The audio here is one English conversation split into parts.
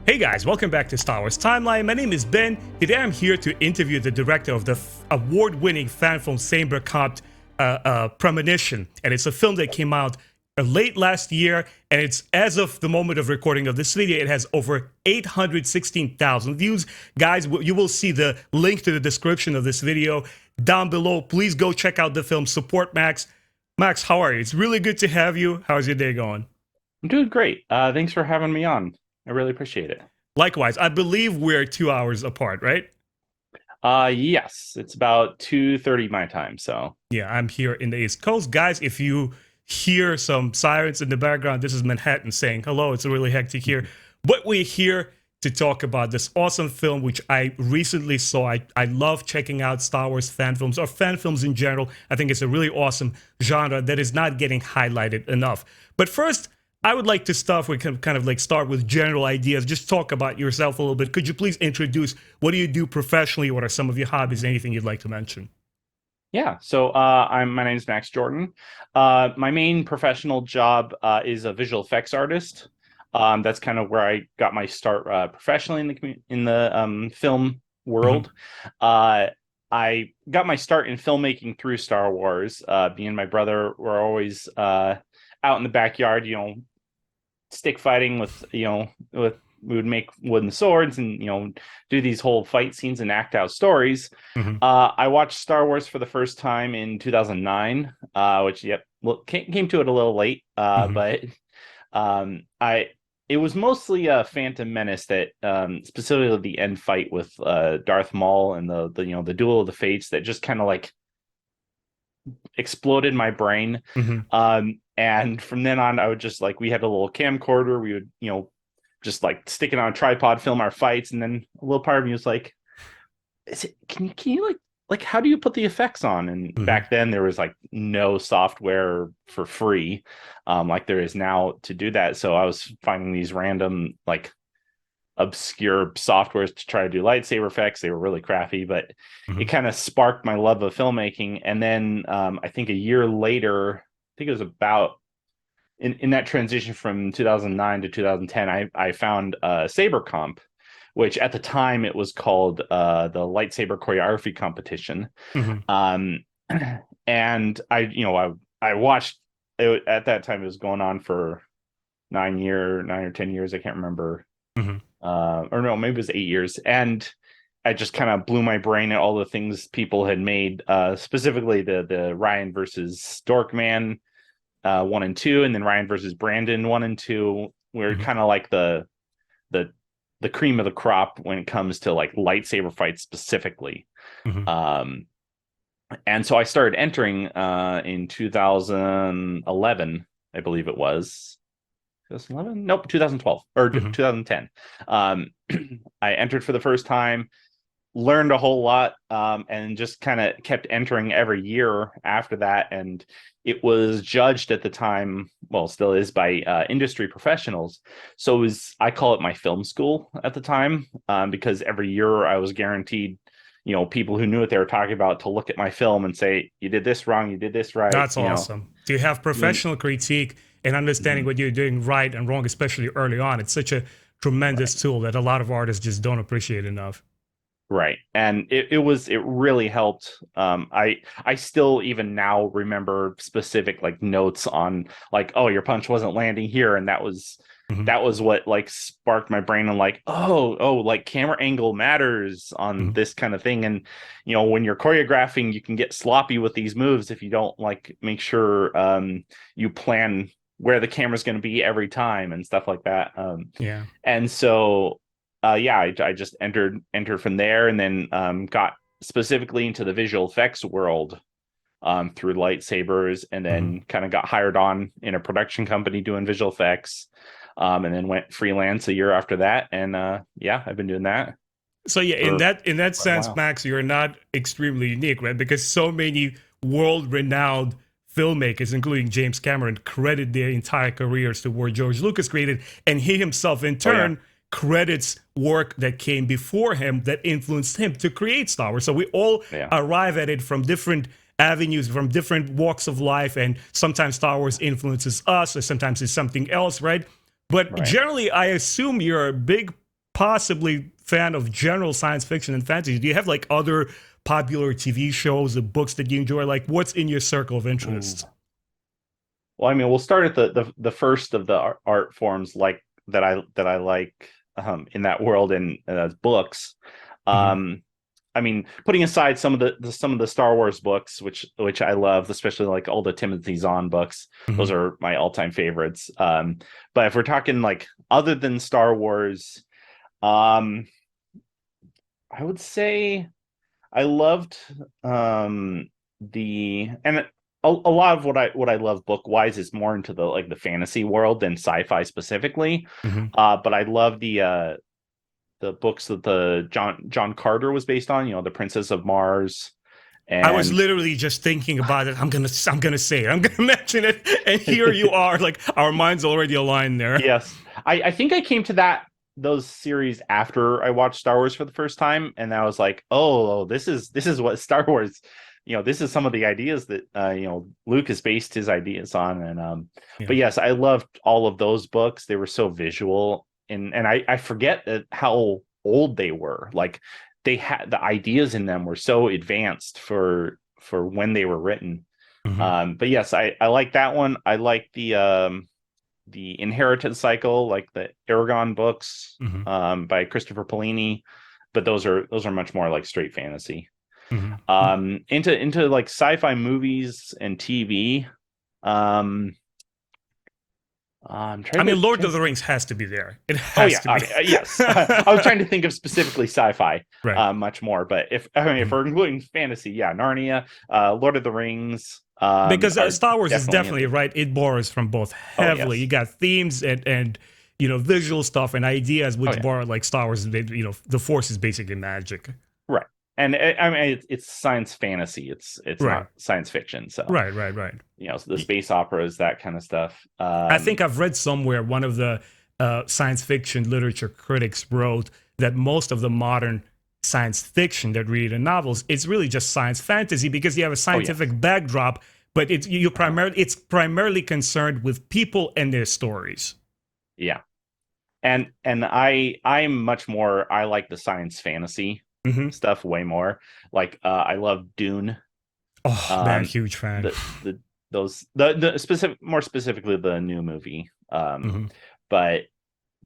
Hey guys, welcome back to Star Wars Timeline. My name is Ben. Today I'm here to interview the director of the award-winning fan film Saber-Comped Premonition. And it's a film that came out late last year, and it's, as of the moment of recording of this video, it has over 816,000 views. Guys, you will see the link to the description of this video down below. Please go check out the film, support Max. Max, how are you? It's really good to have you. How's your day going? I'm doing great. Thanks for having me on. I really appreciate it. Likewise, I believe we're 2 hours apart, right? Yes, it's about 2:30 my time, so. Yeah, I'm here in the East Coast. Guys, if you hear some sirens in the background, this is Manhattan saying hello. It's really hectic here. But we're here to talk about this awesome film, which I recently saw. I love checking out Star Wars fan films, or fan films in general. I think it's a really awesome genre that is not getting highlighted enough. But first, I would like to start with start with general ideas. Just talk about yourself a little bit. Could you please introduce what do you do professionally? What are some of your hobbies? Anything you'd like to mention? Yeah, so my name is Max Jordan. My main professional job is a visual effects artist. That's kind of where I got my start professionally in the film world. I got my start in filmmaking through Star Wars. Me and my brother were always out in the backyard, stick fighting with we would make wooden swords and do these whole fight scenes and act out stories. I watched Star Wars for the first time in 2009, which came to it a little late, but it was mostly a Phantom Menace that specifically the end fight with Darth Maul and the duel of the fates that just kind of like exploded my brain. And from then on, I would just we had a little camcorder. We would, just stick it on a tripod, film our fights. And then a little part of me was like, can you how do you put the effects on? And back then there was no software for free, like there is now to do that. So I was finding these random, obscure softwares to try to do lightsaber effects. They were really crappy, but it kind of sparked my love of filmmaking. And then I think a year later, I think it was about in that transition from 2009 to 2010, I found Saber-Comp, which at the time it was called the lightsaber choreography competition. And I watched it. At that time it was going on for 9 or 10 years. I can't remember. Or no, maybe it was 8 years. And I just kind of blew my brain at all the things people had made, specifically the Ryan versus Dorkman 1 and 2, and then Ryan versus Brandon 1 and 2. We're kind of like the cream of the crop when it comes to lightsaber fights specifically. And so I started entering in 2011, I believe it was. 2011? Nope, 2012 or 2010. I entered for the first time, learned a whole lot, and just kind of kept entering every year after that. And it was judged at the time, well, still is, by industry professionals. So I call it my film school at the time, because every year I was guaranteed people who knew what they were talking about to look at my film and say, you did this wrong, you did this right. That's awesome. To have professional critique and understanding what you're doing right and wrong, especially early on. It's such a tremendous tool that a lot of artists just don't appreciate enough. Right. And it really helped. I still even now remember specific notes on oh, your punch wasn't landing here. And that was what sparked my brain on camera angle matters on this kind of thing. And when you're choreographing, you can get sloppy with these moves if you don't make sure you plan where the camera's going to be every time and stuff like that. And so I just entered from there, and then got specifically into the visual effects world through lightsabers, and then kind of got hired on in a production company doing visual effects, and then went freelance a year after that. And I've been doing that. So in that sense, Max, you're not extremely unique, right? Because so many world-renowned filmmakers, including James Cameron, credit their entire careers to what George Lucas created, and he himself in turn credits work that came before him that influenced him to create Star Wars. So we all arrive at it from different avenues, from different walks of life, and sometimes Star Wars influences us, or sometimes it's something else, right? But generally, I assume you're a big possibly fan of general science fiction and fantasy. Do you have like other popular TV shows or books that you enjoy? Like, what's in your circle of interests? Well, I mean, we'll start at the first of the art forms like that I like in that world, and books. Mhm. I mean, putting aside some of the Star Wars books, which I love, especially like all the Timothy Zahn books. Those Mhm. are my all-time favorites. But if we're talking like other than Star Wars, um, I would say I loved the and a lot of what I love book wise is more into the fantasy world than sci-fi specifically. Mhm. But I love the books that the John Carter was based on, the Princess of Mars. I was And literally just thinking about it. I'm gonna say it. I'm gonna mention it, and here you are. Like our minds already aligned there. yes, I think I came to those series after I watched Star Wars for the first time, and I was like, oh, this is what Star Wars, this is some of the ideas that Lucas based his ideas on. And Yeah. but yes, I loved all of those books. They were so visual, and I forget how old they were. Like they had the ideas in them were so advanced for when they were written. Mhm. But yes, I like that one. I like the Inherited Cycle, like the Aragon books Mhm. by Christopher Paolini, but those are much more like straight fantasy. Mhm. Into like sci-fi movies and TV. Um, I'm I trying mean, to. Lord of the Rings has to be there. It Oh has yeah, to be. yes. I was trying to think of specifically sci-fi, Right. much more. But if Mhm. we're including fantasy, yeah, Narnia, Lord of the Rings, Because are Star Wars is definitely in definitely there. right. It borrows from both Oh heavily. You yes. got themes and visual stuff and ideas Oh which yeah. borrow like Star Wars. The Force is basically magic. Right. And I mean, it's science fantasy. It's Right. not science fiction. So, Right. Right. Right. so the space operas, that kind of stuff. I think I've read somewhere one of the science fiction literature critics wrote that most of the modern science fiction that read in novels it's really just science fantasy because you have a Oh yes. scientific backdrop, but Uh-huh. it's primarily concerned with people and their stories. Yeah. And I'm much more. I like the science fantasy Hmm. stuff way more. Like I love Dune. Oh man, Um, huge fan. the those the specific more specifically the new movie. Hmm.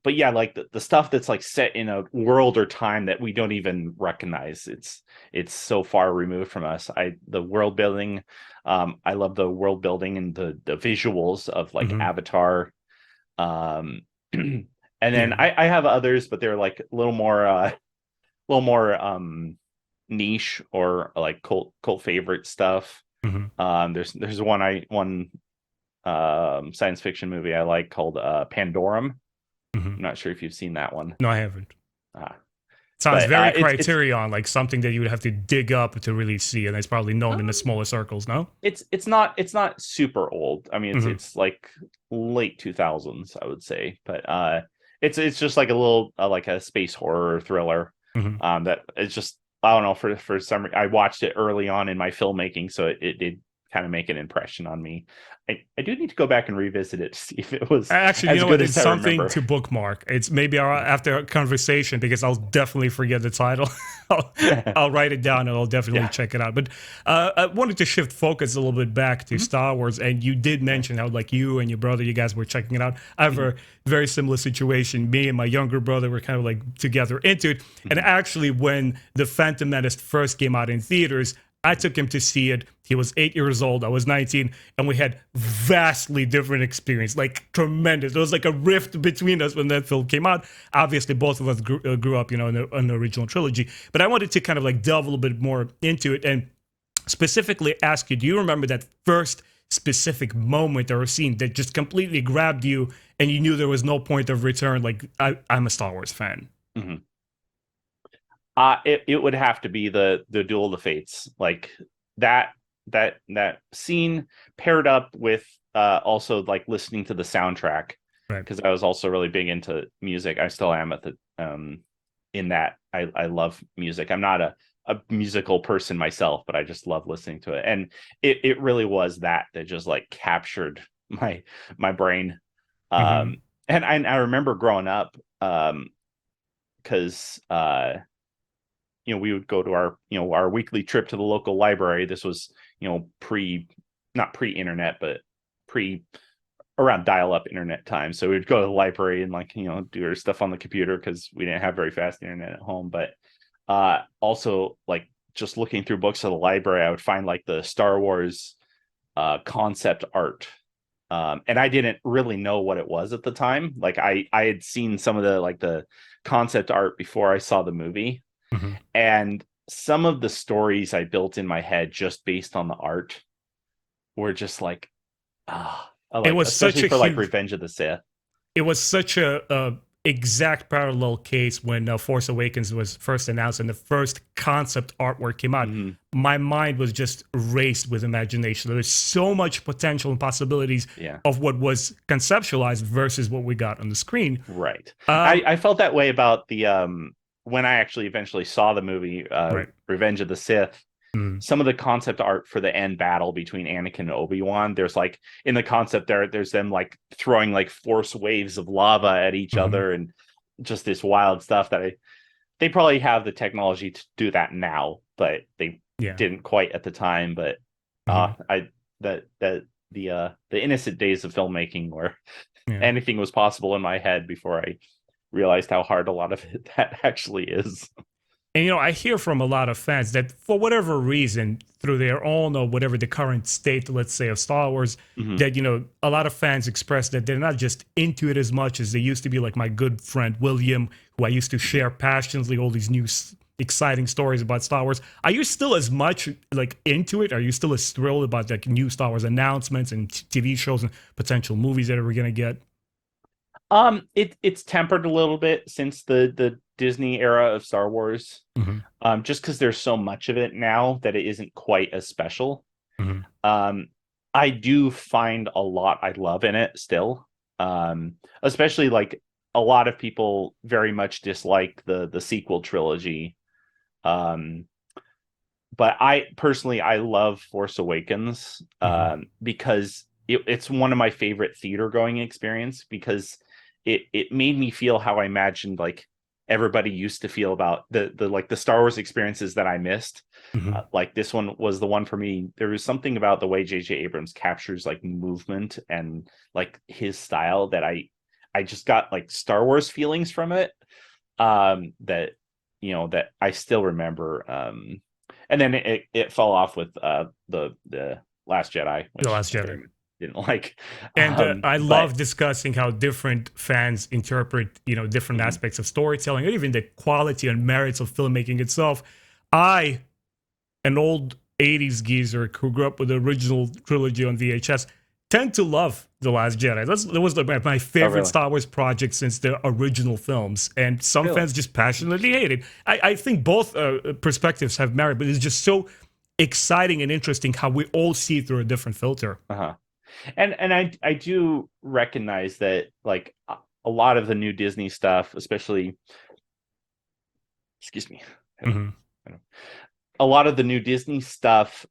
But yeah, like the stuff that's like set in a world or time that we don't even recognize. It's so far removed from us. The world building, I love the world building and the visuals of like Hmm. Avatar. Um, and then Yeah. I have others, but they're like a little more niche or like cult favorite stuff. Hmm. There's one science fiction movie I like called Pandorum. Hmm. I'm not sure if you've seen that one. No, I haven't. Uh, Sounds but very it's Criterion, like something that you would have to dig up to really see, and it's probably known in the um, smaller circles. No. it's not super old. I mean, Hmm. it's like late 2000s, I would say. But it's just like a little like a space horror thriller. Hmm. That it's just I don't know for some I watched it early on in my filmmaking, so it did kind of make an impression on me. I do need to go back and revisit it to see if it was Actually, you as know good what? It's as I something remember. to bookmark. It's maybe after a conversation because I'll definitely forget the title. I'll, I'll write it down and I'll definitely Yeah. check it out. But I wanted to shift focus a little bit back to Mhm. Star Wars, and you did Okay. mention how like you and your brother, you guys were checking it out. I have Mhm. a very similar situation. Me and my younger brother were kind of like together into it, and Mhm. actually, when the Phantom Menace first came out in theaters, I took him to see it. He was 8 years old. I was 19, and we had vastly different experience, like tremendous. There was like a rift between us when that film came out. Obviously, both of us grew up, in the original trilogy. But I wanted to kind of like delve a little bit more into it and specifically ask you: do you remember that first specific moment or scene that just completely grabbed you, and you knew there was no point of return? Like I'm a Star Wars fan. Mhm. It would have to be the Duel of the Fates, like that that scene paired up with also like listening to the soundtrack, Right. because I was also really big into music. I still am at the in that I love music. I'm not a musical person myself, but I just love listening to it, and it really was that just like captured my brain. Mm-hmm. And I remember growing up. because we would go to our weekly trip to the local library. This was not pre-internet, but pre around dial-up internet time. So we'd go to the library and do our stuff on the computer because we didn't have very fast internet at home. But also just looking through books at the library, I would find the Star Wars concept art. And I didn't really know what it was at the time. I had seen some of the concept art before I saw the movie. Mm-hmm. And some of the stories I built in my head just based on the art were just it was especially such a for huge, Revenge of the Sith. It was such a exact parallel case when Force Awakens was first announced and the first concept artwork came out. Mm-hmm. My mind was just raced with imagination. There's so much potential and possibilities of what was conceptualized versus what we got on the screen. Right. I felt that way about the when I actually eventually saw the movie Revenge of the Sith. Some of the concept art for the end battle between Anakin and Obi-Wan, there's in the concept there's them throwing force waves of lava at each other and just this wild stuff that they probably have the technology to do that now, but they didn't quite at the time. But the innocent days of filmmaking where anything was possible in my head before I realized how hard a lot of it that actually is. And, I hear from a lot of fans that for whatever reason, through their own or whatever the current state, let's say, of Star Wars, that, a lot of fans express that they're not just into it as much as they used to be. Like my good friend William, who I used to share passionately all these new exciting stories about Star Wars. Are you still as much into it? Are you still as thrilled about new Star Wars announcements and TV shows and potential movies that we're going to get? It's tempered a little bit since the Disney era of Star Wars, just because there's so much of it now that it isn't quite as special. I do find a lot I love in it still, especially a lot of people very much dislike the sequel trilogy, but I personally love Force Awakens because it's one of my favorite theater going experience, because it made me feel how I imagined everybody used to feel about the Star Wars experiences that I missed. This one was the one for me. There was something about the way J.J. Abrams captures movement and his style that I just got Star Wars feelings from it, that I still remember. And then it fell off with the Last Jedi. The Last Jedi. Didn't like. And I love discussing how different fans interpret, different aspects of storytelling, or even the quality and merits of filmmaking itself. I, an old 80s geezer who grew up with the original trilogy on VHS, tend to love The Last Jedi. That was my favorite Star Wars project since the original films. And some fans just passionately hate it. I think both perspectives have merit, but it's just so exciting and interesting how we all see through a different filter. And I do recognize that a lot of the new Disney stuff, especially, excuse me, a lot of the new Disney stuff,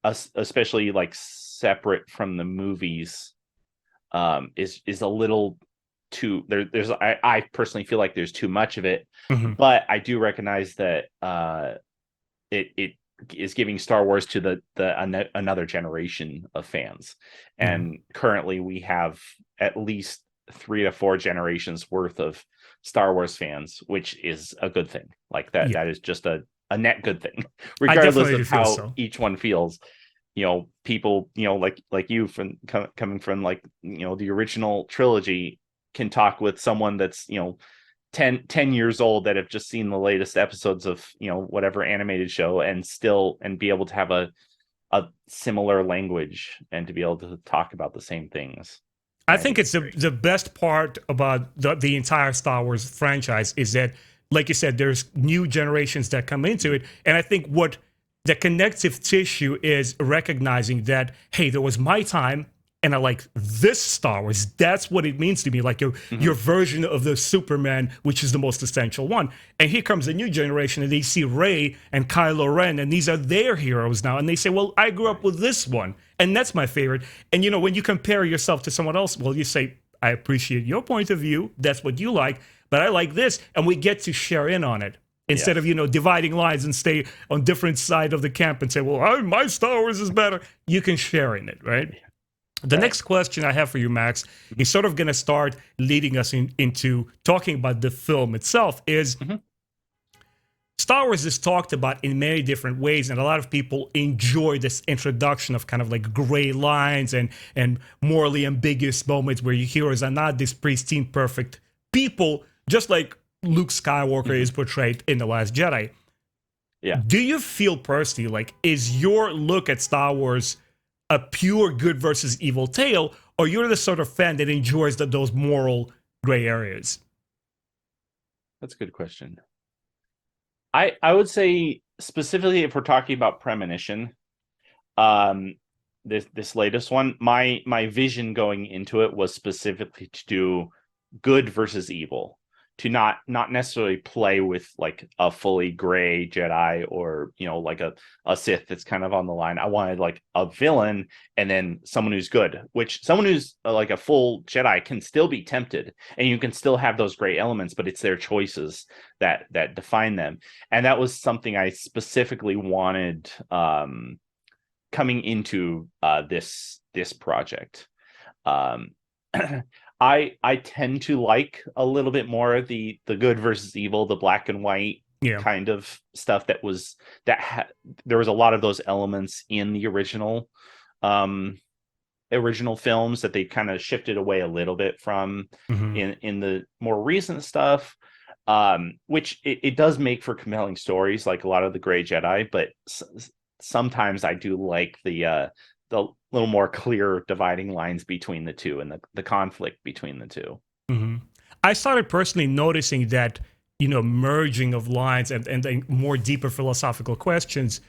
especially separate from the movies, is a little too there's I personally feel like there's too much of it, but I do recognize that it is giving Star Wars to another generation of fans, and currently we have at least 3 to 4 generations worth of Star Wars fans, which is a good thing. That is just a net good thing, regardless of how each one feels. People like you coming from the original trilogy can talk with someone that's 10 years old that have just seen the latest episodes of whatever animated show and be able to have a similar language and to be able to talk about the same things. I think it's the best part about the entire Star Wars franchise is that, like you said, there's new generations that come into it. And I think what the connective tissue is recognizing that, hey, there was my time and I like this Star Wars. That's what it means to me. Your version of the Superman, which is the most essential one. And here comes a new generation and they see Rey and Kylo Ren and these are their heroes now. And they say, well, I grew up with this one and that's my favorite. And when you compare yourself to someone else, well, you say, I appreciate your point of view. That's what you like. but I like this, and we get to share in on it. Instead Yes. of, dividing lines and stay on different side of the camp and say, well, my Star Wars is better. You can share in it, right? The Right. next question I have for you, Max, is sort of going to start leading us into talking about the film itself. Is Star Wars is talked about in many different ways, and a lot of people enjoy this introduction of kind of like gray lines and morally ambiguous moments where your heroes are not this pristine, perfect people, just like Luke Skywalker is portrayed in The Last Jedi. Yeah. Do you feel personally like, is your look at Star Wars a pure good versus evil tale, or you're the sort of fan that enjoys those moral gray areas? That's a good question. I would say, specifically if we're talking about Premonition, this latest one, my vision going into it was specifically to do good versus evil, to not necessarily play with like a fully gray Jedi, or like a Sith that's kind of on the line. I wanted like a villain and then someone who's good, which someone who's like a full Jedi can still be tempted, and you can still have those gray elements, but it's their choices that define them. And that was something I specifically wanted coming into this project. I tend to like a little bit more of the good versus evil, the black and white kind of stuff. There was a lot of those elements in the original films that they kind of shifted away a little bit from in the more recent stuff, which it does make for compelling stories, like a lot of the Gray Jedi, but sometimes I do like the little more clear dividing lines between the two, and the conflict between the two. I started personally noticing that, merging of lines and more deeper philosophical questions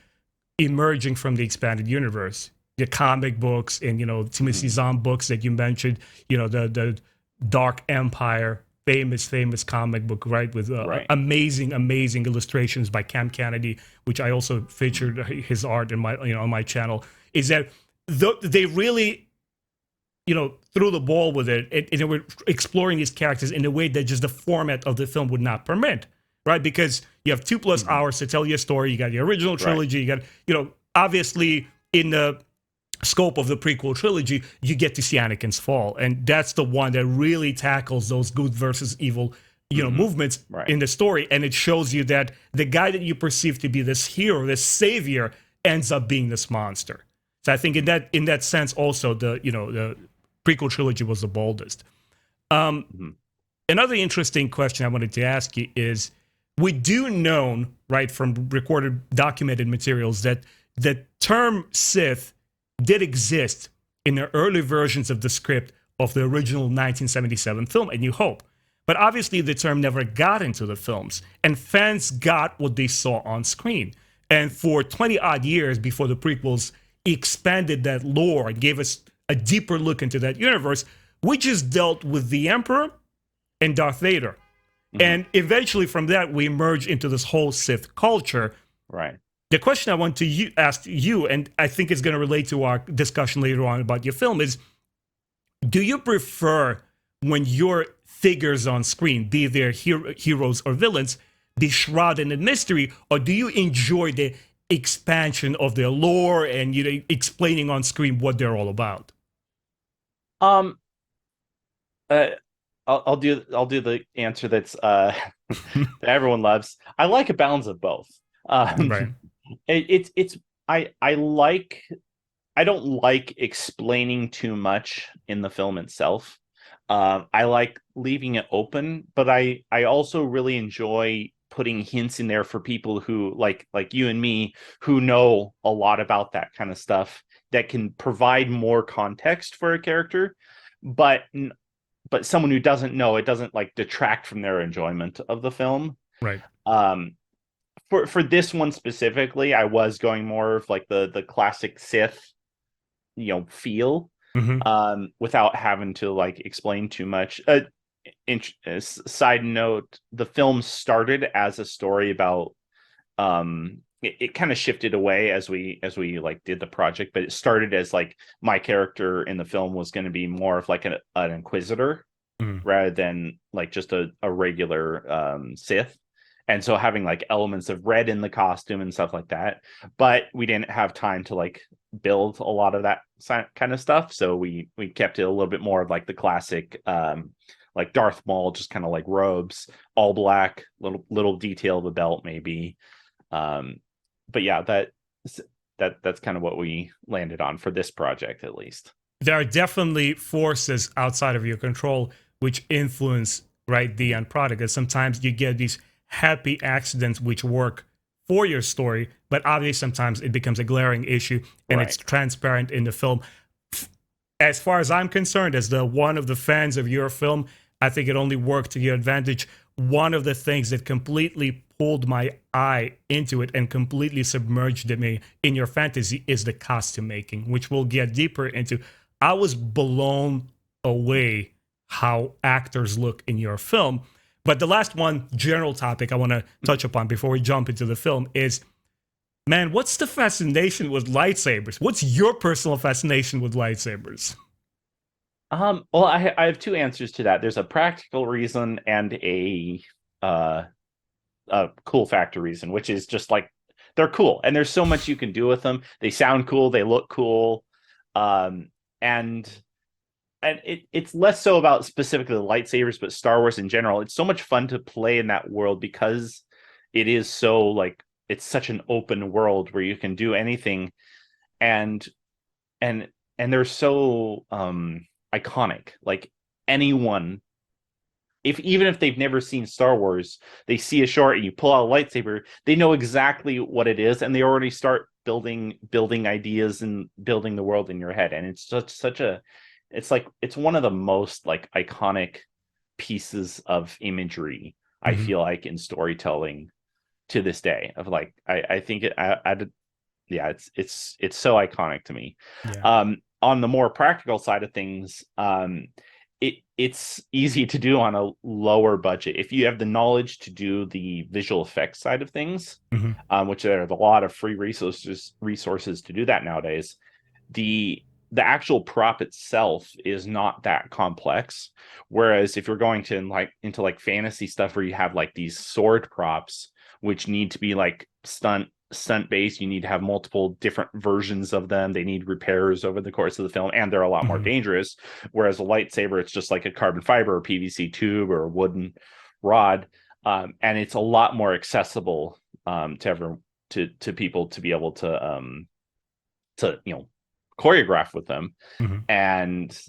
emerging from the expanded universe. The comic books and, Timothy Zahn books that you mentioned, the Dark Empire, famous comic book, right? With amazing illustrations by Cam Kennedy, which I also featured his art in my, on my channel, is that they really, threw the ball with it, and they were exploring these characters in a way that just the format of the film would not permit, right? Because you have 2+ hours to tell your story. You got the original trilogy. You got, obviously in the scope of the prequel trilogy, you get to see Anakin's fall, and that's the one that really tackles those good versus evil, movements in the story, and it shows you that the guy that you perceive to be this hero, this savior, ends up being this monster. So I think in that sense, also the prequel trilogy was the boldest. Another interesting question I wanted to ask you is, we do know, right, from recorded, documented materials that the term Sith did exist in the early versions of the script of the original 1977 film, A New Hope. But obviously the term never got into the films, and fans got what they saw on screen. And for 20-odd years before the prequels expanded that lore and gave us a deeper look into that universe, we just dealt with the Emperor and Darth Vader. And eventually from that, we emerge into this whole Sith culture. Right. The question I want to ask you, and I think it's going to relate to our discussion later on about your film, is, do you prefer when your figures on screen, be they heroes or villains, be shrouded in mystery, or do you enjoy the expansion of their lore and explaining on screen what they're all about? I'll do the answer that's that everyone loves. I like a balance of both. Right. I don't like explaining too much in the film itself. I like leaving it open, but I also really enjoy putting hints in there for people who like you and me, who know a lot about that kind of stuff, that can provide more context for a character, but someone who doesn't know, it doesn't like detract from their enjoyment of the film. Right. For this one specifically, I was going more of like the classic Sith, feel, without having to like explain too much. Side note, the film started as a story about it kind of shifted away as we like did the project, but it started as like my character in the film was going to be more of like an inquisitor, rather than like just a regular Sith. And so having like elements of red in the costume and stuff like that, but we didn't have time to like build a lot of that kind of stuff, so we kept it a little bit more of like the classic like Darth Maul, just kind of like robes, all black, little detail of the belt maybe. But yeah, that's kind of what we landed on for this project, at least. There are definitely forces outside of your control which influence, right, the end product. And sometimes you get these happy accidents which work for your story, but obviously sometimes it becomes a glaring issue, and it's transparent in the film. As far as I'm concerned, as the one of the fans of your film, I think it only worked to your advantage. One of the things that completely pulled my eye into it and completely submerged me in your fantasy is the costume making, which we'll get deeper into. I was blown away how actors look in your film. But the last one, general topic I want to touch upon before we jump into the film is, man, what's the fascination with lightsabers? What's your personal fascination with lightsabers? Well, I have two answers to that. There's a practical reason and a cool factor reason, which is just like they're cool and there's so much you can do with them. They sound cool, they look cool, and it's less so about specifically the lightsabers, but Star Wars in general. It's so much fun to play in that world because it is so like it's such an open world where you can do anything, and they're so iconic. Like anyone, even if they've never seen Star Wars, they see a short and you pull out a lightsaber, they know exactly what it is, and they already start building ideas and building the world in your head. And it's such a it's one of the most like iconic pieces of imagery, I feel like, in storytelling to this day. Of like I think yeah, it's so iconic to me. Yeah. On the more practical side of things, it's easy to do on a lower budget if you have the knowledge to do the visual effects side of things, which there are a lot of free resources to do that nowadays. The actual prop itself is not that complex, whereas if you're going to into fantasy stuff where you have like these sword props which need to be like stunt based, you need to have multiple different versions of them, they need repairs over the course of the film, and they're a lot more dangerous. Whereas a lightsaber, it's just like a carbon fiber or PVC tube or a wooden rod, and it's a lot more accessible to people to be able to choreograph with them. And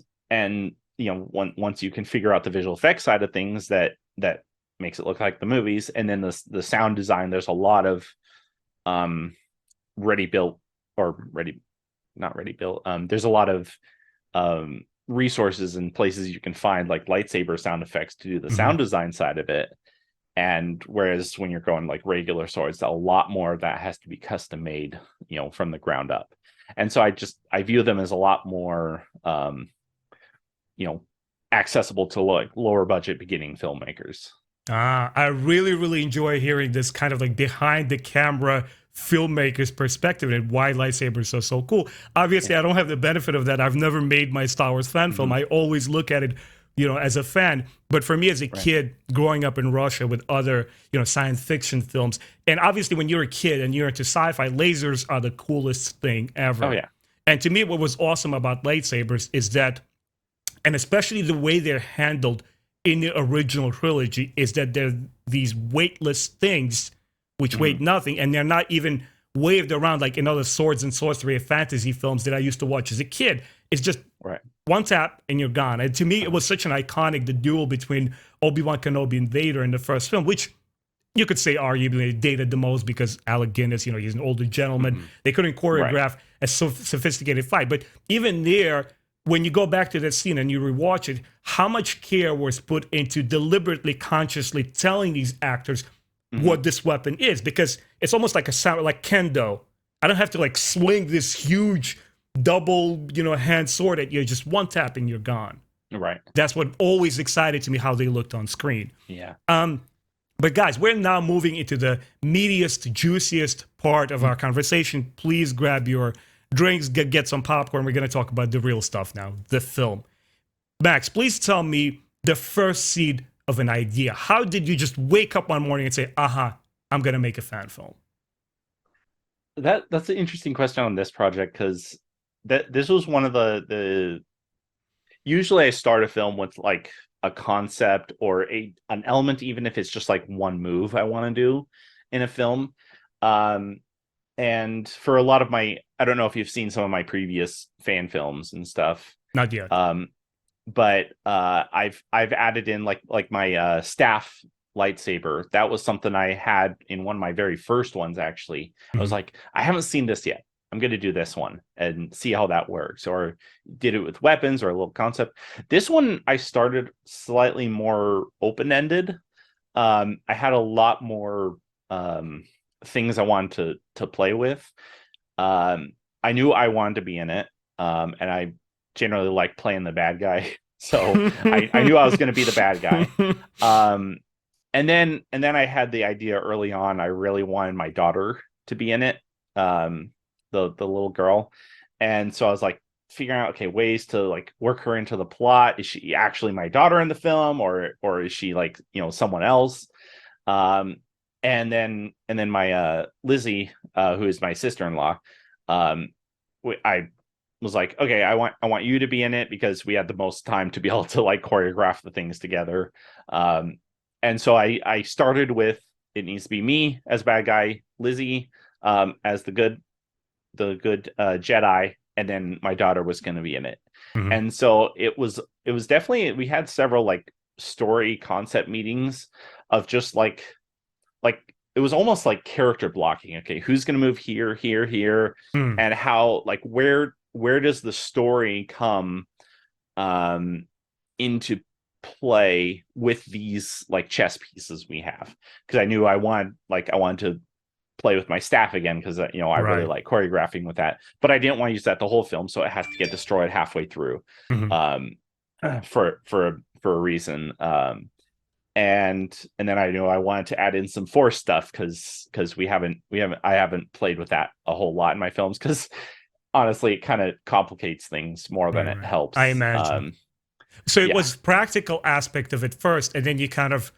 once you can figure out the visual effects side of things, that makes it look like the movies. And then the sound design, there's a lot of there's a lot of resources and places you can find like lightsaber sound effects to do the sound design side of it. And whereas when you're going like regular swords, a lot more of that has to be custom made, from the ground up. And so I view them as a lot more, accessible to like lower budget beginning filmmakers. I really, really enjoy hearing this kind of like behind the camera filmmaker's perspective and why lightsabers are so cool. Obviously, I don't have the benefit of that. I've never made my Star Wars fan film. I always look at it, as a fan. But for me as a kid growing up in Russia with other, science fiction films, and obviously when you're a kid and you're into sci-fi, lasers are the coolest thing ever. Oh, yeah. And to me, what was awesome about lightsabers is that, and especially the way they're handled in the original trilogy, is that they're these weightless things which weigh nothing, and they're not even waved around like in other swords and sorcery of fantasy films that I used to watch as a kid. It's just one tap and you're gone. And to me, it was such an iconic, the duel between Obi-Wan Kenobi and Vader in the first film, which you could say arguably dated the most because Alec Guinness, he's an older gentleman. They couldn't choreograph a sophisticated fight. But even there, when you go back to that scene and you rewatch it, how much care was put into deliberately, consciously telling these actors what this weapon is, because it's almost like a sound like kendo. I don't have to like swing this huge double, hand sword at you. Just one tap and you're gone. Right. That's what always excited to me, how they looked on screen. Yeah. But guys, we're now moving into the meatiest, juiciest part of our conversation. Please grab your drinks, get some popcorn. We're going to talk about the real stuff now, the film. Max, please tell me the first seed of an idea? How did you just wake up one morning and say, "Aha, I'm gonna make a fan film"? That's an interesting question on this project, because this was one of the usually I start a film with like a concept or an element, even if it's just like one move I want to do in a film. Um, and for a lot of my, I don't know if you've seen some of my previous fan films and stuff. Not yet. But I've added in like my staff lightsaber. That was something I had in one of my very first ones, actually. I was like, I haven't seen this yet. I'm going to do this one and see how that works. Or did it with weapons or a little concept. This one I started slightly more open-ended. I had a lot more things I wanted to play with. I knew I wanted to be in it. And I generally like playing the bad guy. So I knew I was going to be the bad guy. And then I had the idea early on. I really wanted my daughter to be in it. The little girl. And so I was like figuring out, okay, ways to like work her into the plot. Is she actually my daughter in the film, or is she like, someone else? And then my Lizzie, who is my sister-in-law, I was like, okay, I want you to be in it because we had the most time to be able to like choreograph the things together. And so I started with, it needs to be me as bad guy, Lizzie as the good Jedi, and then my daughter was going to be in it. Mm-hmm. And so it was definitely, we had several like story concept meetings of just like it was almost like character blocking. Okay, who's going to move here, here, here, and how, like, where does the story come into play with these like chess pieces we have? Because I knew I wanted to play with my staff again, because I really like choreographing with that, but I didn't want to use that the whole film, so it has to get destroyed halfway through for a reason. And then I knew I wanted to add in some Force stuff, because I haven't played with that a whole lot in my films, because honestly it kind of complicates things more than it helps. I imagine. So it yeah. was practical aspect of it first, and then you kind of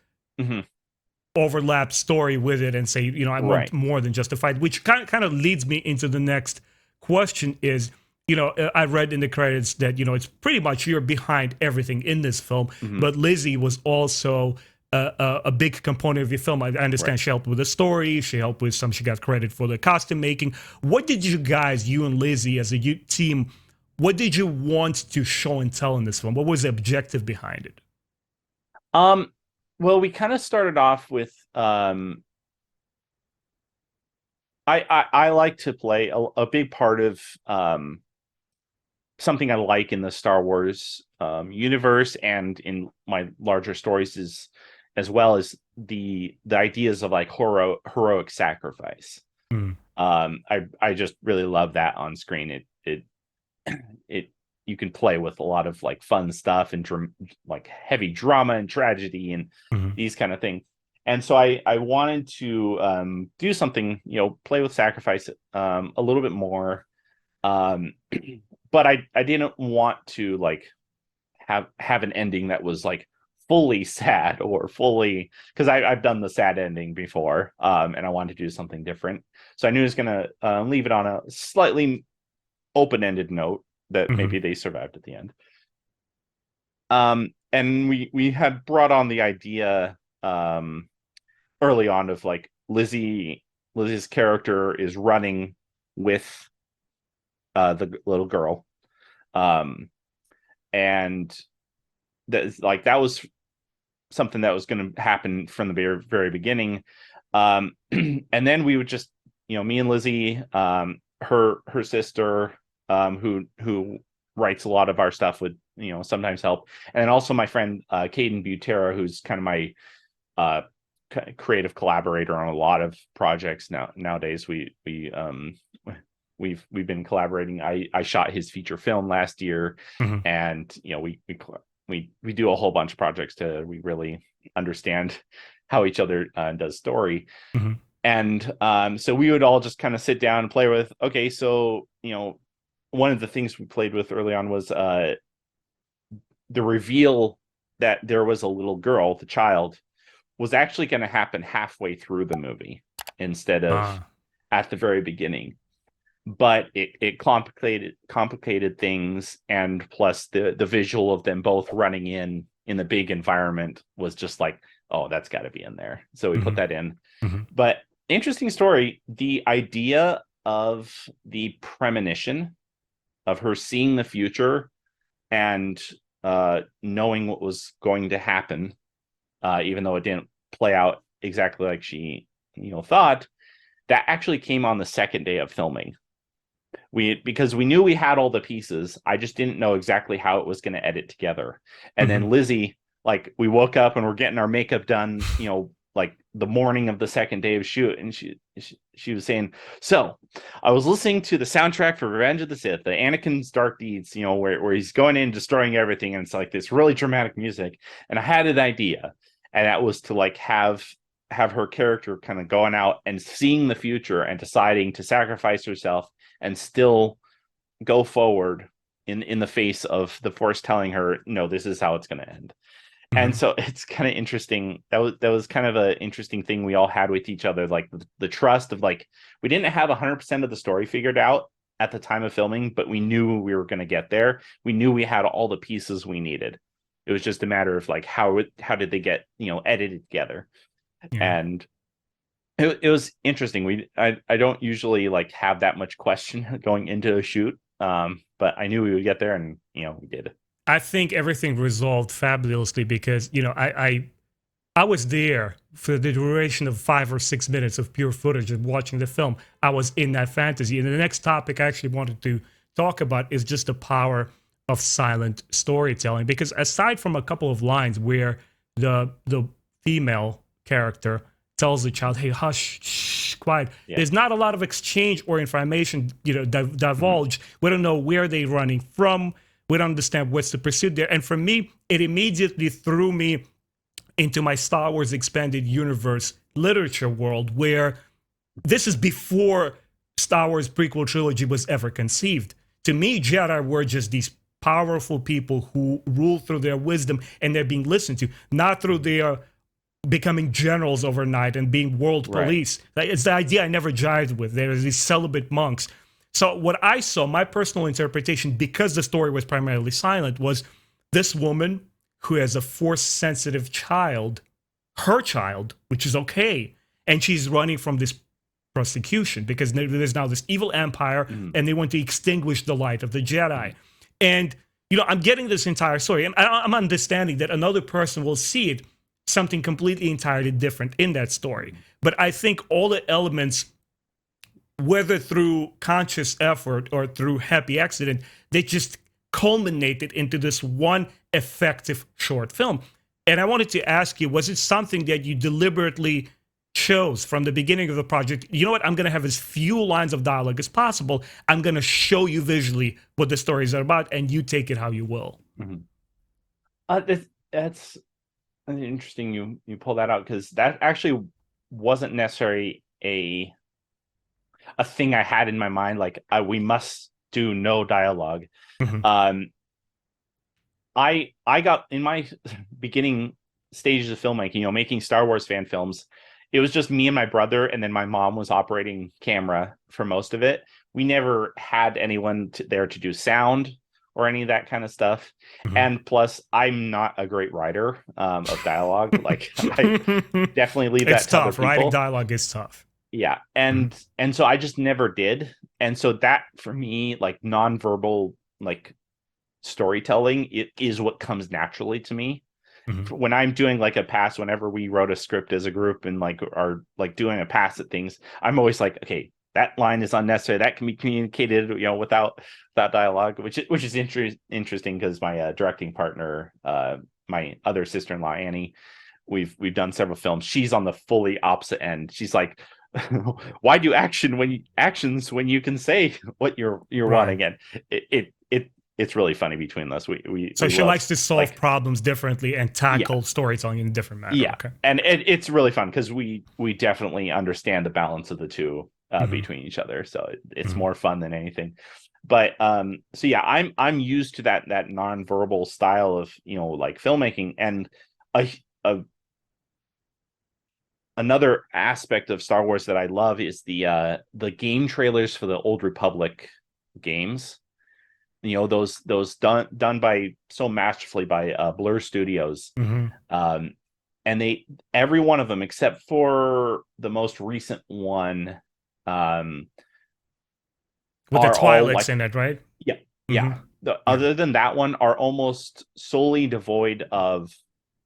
overlap story with it and say, I want more than just a fight, which kind of leads me into the next question is, I read in the credits that, it's pretty much you're behind everything in this film, but Lizzie was also a big component of your film. I understand she helped with the story, she got credit for the costume making. What did you and Lizzie as a team, what did you want to show and tell in this film? What was the objective behind it? Well, we kind of started off with I like to play a big part of something I like in the Star Wars universe and in my larger stories, is as well as the ideas of like heroic sacrifice. I just really love that on screen. It you can play with a lot of like fun stuff and like heavy drama and tragedy and these kind of things. And so I wanted to do something, play with sacrifice a little bit more. But I didn't want to like have an ending that was like fully sad or fully, because I've done the sad ending before, and I wanted to do something different. So I knew I was gonna leave it on a slightly open-ended note that maybe they survived at the end. And we had brought on the idea early on of like Lizzie's character is running with the little girl, and that was something that was going to happen from the very, very beginning. And then we would just, me and Lizzie, her sister, who writes a lot of our stuff, would sometimes help, and then also my friend Caden Butera, who's kind of my creative collaborator on a lot of projects nowadays. We've been collaborating. I shot his feature film last year, and we do a whole bunch of projects we really understand how each other does story. And so we would all just kind of sit down and play with, okay, so one of the things we played with early on was the reveal that there was a little girl, the child, was actually going to happen halfway through the movie instead of at the very beginning. But it complicated things, and plus the visual of them both running in the big environment was just like, oh, that's got to be in there. So we put that in. But interesting story. The idea of the premonition, of her seeing the future and knowing what was going to happen, even though it didn't play out exactly like she thought, that actually came on the second day of filming. Because we knew we had all the pieces, I just didn't know exactly how it was going to edit together. And then Lizzie, like, we woke up and we're getting our makeup done, like the morning of the second day of shoot, and she was saying, so I was listening to the soundtrack for Revenge of the Sith, the Anakin's Dark Deeds, where he's going in destroying everything, and it's like this really dramatic music, and I had an idea, and that was to like have her character kind of going out and seeing the future and deciding to sacrifice herself and still go forward in the face of the Force telling her, no, this is how it's going to end. And so it's kind of interesting. That was kind of an interesting thing we all had with each other, like the trust of, like, we didn't have 100% of the story figured out at the time of filming, but we knew we were going to get there. We knew we had all the pieces we needed. It was just a matter of like, how did they get, edited together? And it was interesting. I don't usually like have that much question going into a shoot, but I knew we would get there, and we did. I think everything resolved fabulously because I was there for the duration of 5 or 6 minutes of pure footage of watching the film. I was in that fantasy. And the next topic I actually wanted to talk about is just the power of silent storytelling, because aside from a couple of lines where the female character tells the child, hey, hush, shh, quiet. There's not a lot of exchange or information, divulged. We don't know where they're running from. We don't understand what's the pursuit there. And for me, it immediately threw me into my Star Wars Expanded Universe literature world, where this is before Star Wars prequel trilogy was ever conceived. To me, Jedi were just these powerful people who rule through their wisdom, and they're being listened to, not through their becoming generals overnight and being world police. Like, it's the idea I never jived with. There's these celibate monks. So what I saw, my personal interpretation, because the story was primarily silent, was this woman who has a Force-sensitive child, her child, which is okay, and she's running from this persecution because there's now this evil empire, and they want to extinguish the light of the Jedi. And, I'm getting this entire story, and I'm understanding that another person will see it something completely entirely different in that story. But I think all the elements, whether through conscious effort or through happy accident, they just culminated into this one effective short film. And I wanted to ask you, was it something that you deliberately chose from the beginning of the project? You know what? I'm going to have as few lines of dialogue as possible. I'm going to show you visually what the stories are about, and you take it how you will. That's interesting you pull that out, because that actually wasn't necessarily a thing I had in my mind, like we must do no dialogue. I got in my beginning stages of filmmaking, making Star Wars fan films, it was just me and my brother, and then my mom was operating camera for most of it. We never had anyone there to do sound or any of that kind of stuff. And plus, I'm not a great writer of dialogue. Like, I definitely leave that to other people. Writing dialogue is tough. Yeah. And so I just never did. And so that, for me, like, nonverbal, like, storytelling, it is what comes naturally to me. When I'm doing like a pass, whenever we wrote a script as a group and like are like doing a pass at things, I'm always like, okay, that line is unnecessary. That can be communicated, without dialogue, which is interesting because my directing partner, my other sister-in-law, Annie, we've done several films. She's on the fully opposite end. She's like, why do actions when you can say what you're wanting? And it's really funny between us. So she likes to solve problems differently and tackle storytelling in a different manner. Yeah. Okay. And it's really fun because we definitely understand the balance of the two between each other. So it's more fun than anything. But so yeah, I'm used to that nonverbal style of, like filmmaking. And a, a another aspect of Star Wars that I love is the game trailers for the Old Republic games. Those done by so masterfully by Blur Studios. Hmm. Um, and every one of them except for the most recent one, um, With the are all Twi'leks like, in it, right? yeah, Hmm. yeah. Yeah. Other than that one, are almost solely devoid of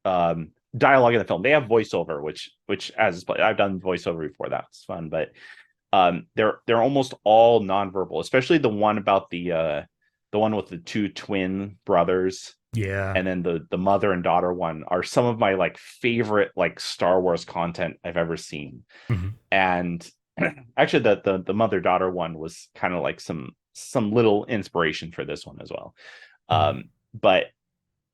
dialogue in the film. They have voiceover, which as I've done voiceover before, that's fun, but they're almost all nonverbal, especially the one about the one with the two twin brothers, Yeah. and then the mother and daughter one are some of my like favorite like Star Wars content I've ever seen. Hmm. And actually the mother daughter one was kind of like some little inspiration for this one as well. Hmm. But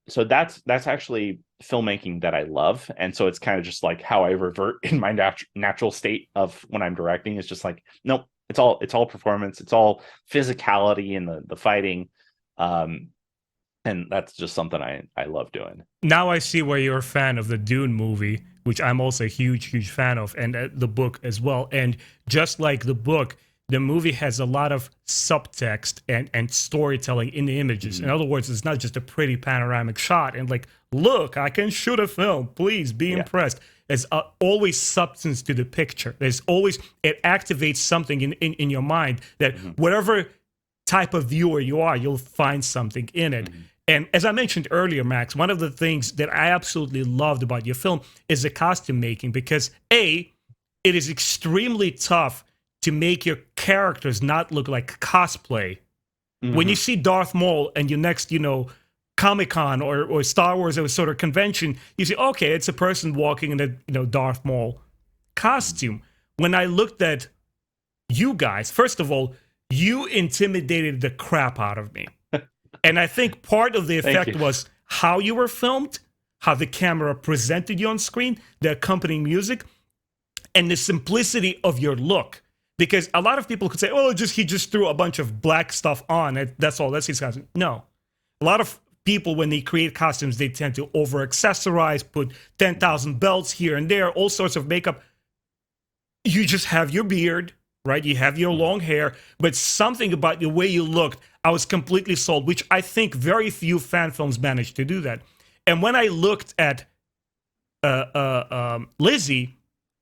so that's actually filmmaking that I love, and so it's kind of just like how I revert in my natural state of when I'm directing. It's just like, nope, it's all performance, it's all physicality and the fighting, um and that's just something I love doing. Now I see why you're a fan of the Dune movie, which I'm also a huge, huge fan of, and the book as well. And just like the book, the movie has a lot of subtext and storytelling in the images. In Mhm. other words, it's not just a pretty panoramic shot and like, look, I can shoot a film. Please be Yeah. impressed. There's always substance to the picture. There's always, it activates something in your mind that Mhm. whatever type of viewer you are, you'll find something in it. Mhm. And as I mentioned earlier, Max, one of the things that I absolutely loved about your film is the costume making because A, it is extremely tough to make your characters not look like cosplay. When you Mhm. see Darth Maul and your next, Comic Con or Star Wars or sort of convention, you see, okay, it's a person walking in a Darth Maul costume. When I looked at you guys, first of all, you intimidated the crap out of me. And I think part of the Thank effect you. was how you were filmed, how the camera presented you on screen, the accompanying music, and the simplicity of your look. Because a lot of people could say, "Oh, he just threw a bunch of black stuff on. That's all. That's his costume." No, a lot of people when they create costumes, they tend to over accessorize, put 10,000 belts here and there, all sorts of makeup. You just have your beard, right? You have your Mhm. long hair, but something about the way you looked, I was completely sold, which I think very few fan films managed to do that. And when I looked at Lizzie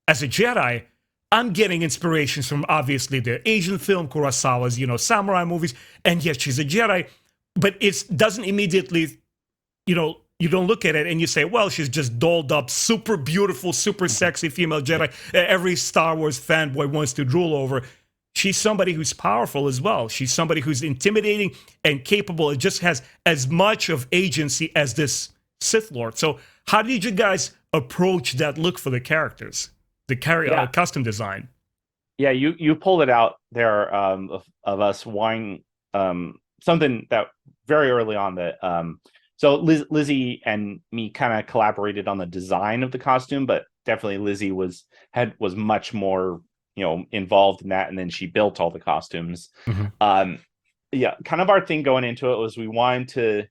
as a Jedi, I'm getting inspirations from obviously the Asian film Kurosawa's, samurai movies, and yes, she's a Jedi, but it doesn't immediately you don't look at it and you say, well, she's just dolled up, super beautiful, super Mhm. sexy female Jedi. Every Star Wars fanboy wants to drool over. She's somebody who's powerful as well. She's somebody who's intimidating and capable. It just has as much of agency as this Sith Lord. So, how did you guys approach that look for the characters, the Yeah. custom design? Yeah, you pulled it out there, of us wanting something that very early on that so Lizzie and me kind of collaborated on the design of the costume, but definitely Lizzie was much more, involved in that, and then she built all the costumes. Mm-hmm. Um, yeah, kind of our thing going into it was we wanted to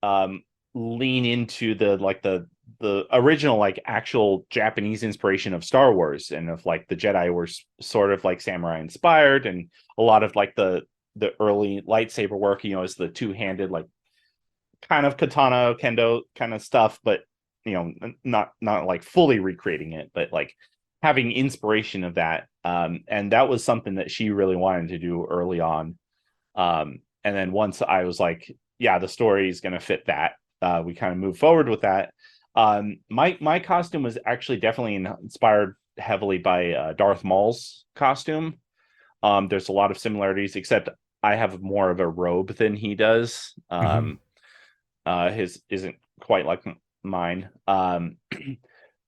um lean into the original like actual Japanese inspiration of Star Wars, and of like the Jedi were sort of like samurai inspired, and a lot of like the early lightsaber work, is the two-handed like kind of katana kendo kind of stuff, but not like fully recreating it, but like having inspiration of that. And that was something that she really wanted to do early on. And then once I was like, yeah, the story is going to fit that, we kind of moved forward with that. My costume was actually definitely inspired heavily by Darth Maul's costume. There's a lot of similarities, except I have more of a robe than he does. Mm-hmm. His isn't quite like mine.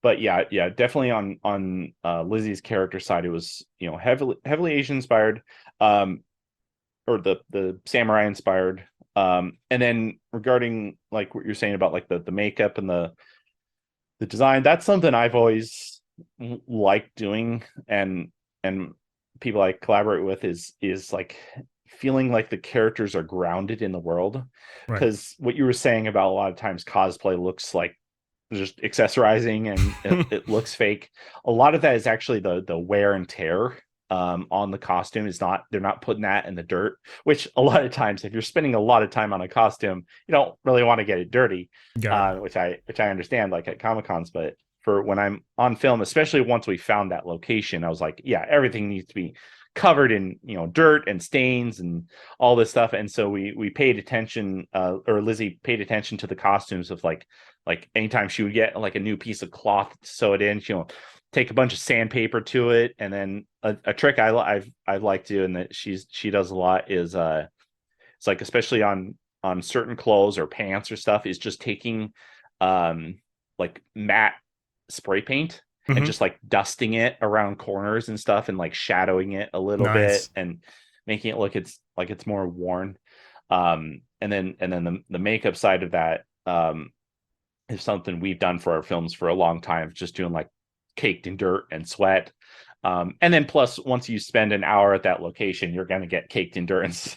But yeah, definitely on Lizzie's character side, it was heavily Asian inspired. Or the samurai inspired. And then regarding like what you're saying about like the makeup and the design, that's something I've always liked doing, and people I collaborate with is like feeling like the characters are grounded in the world. Right. Because what you were saying about a lot of times cosplay looks like just accessorizing and it looks fake. A lot of that is actually the wear and tear on the costume. Is not, they're not putting that in the dirt, which a lot of times if you're spending a lot of time on a costume, you don't really want to get it dirty. Got it. Which I understand, like at Comic Cons. But for when I'm on film, especially once we found that location, I was like, yeah, everything needs to be covered in, you know, dirt and stains and all this stuff. And so we paid attention, or Lizzie paid attention to the costumes of like anytime she would get like a new piece of cloth to sew it in, she'll take a bunch of sandpaper to it. And then a trick I've liked to do, and that she does a lot, is it's like, especially on certain clothes or pants or stuff, is just taking like matte spray paint and Hmm. just like dusting it around corners and stuff, and like shadowing it a little bit Nice. and making it look it's more worn. And then the makeup side of that is something we've done for our films for a long time, just doing like caked in dirt and sweat. And then plus, once you spend an hour at that location, you're going to get caked in dirt.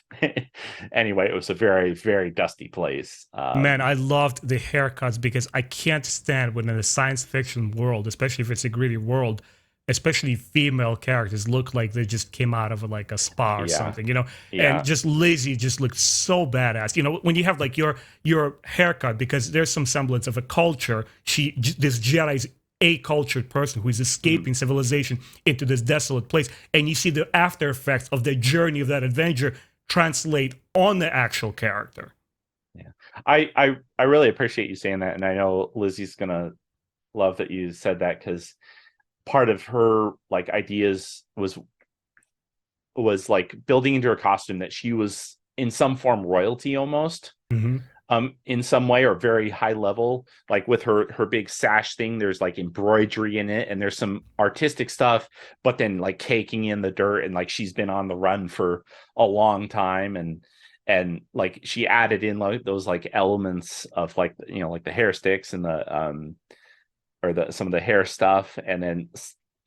Anyway, it was a very, very dusty place. Man, I loved the haircuts because I can't stand when in a science fiction world, especially if it's a gritty world, especially female characters look like they just came out of like a spa or Yeah, something, you know. And yeah. just Lizzie just looked so badass, you know, when you have like your haircut, because there's some semblance of a culture. This Jedi's a cultured person who is Mhm. escaping civilization into this desolate place, and you see the after effects of the journey of that adventure translate on the actual character. Yeah, I really appreciate you saying that, and I know Lizzie's gonna love that you said that, because part of her like ideas was like building into her costume that she was in some form royalty almost, Hmm. in some way, or very high level. Like with her big sash thing, there's like embroidery in it and there's some artistic stuff, but then like caking in the dirt, and like she's been on the run for a long time, and like she added in like those like elements of like, you know, like the hair sticks and the or the some of the hair stuff, and then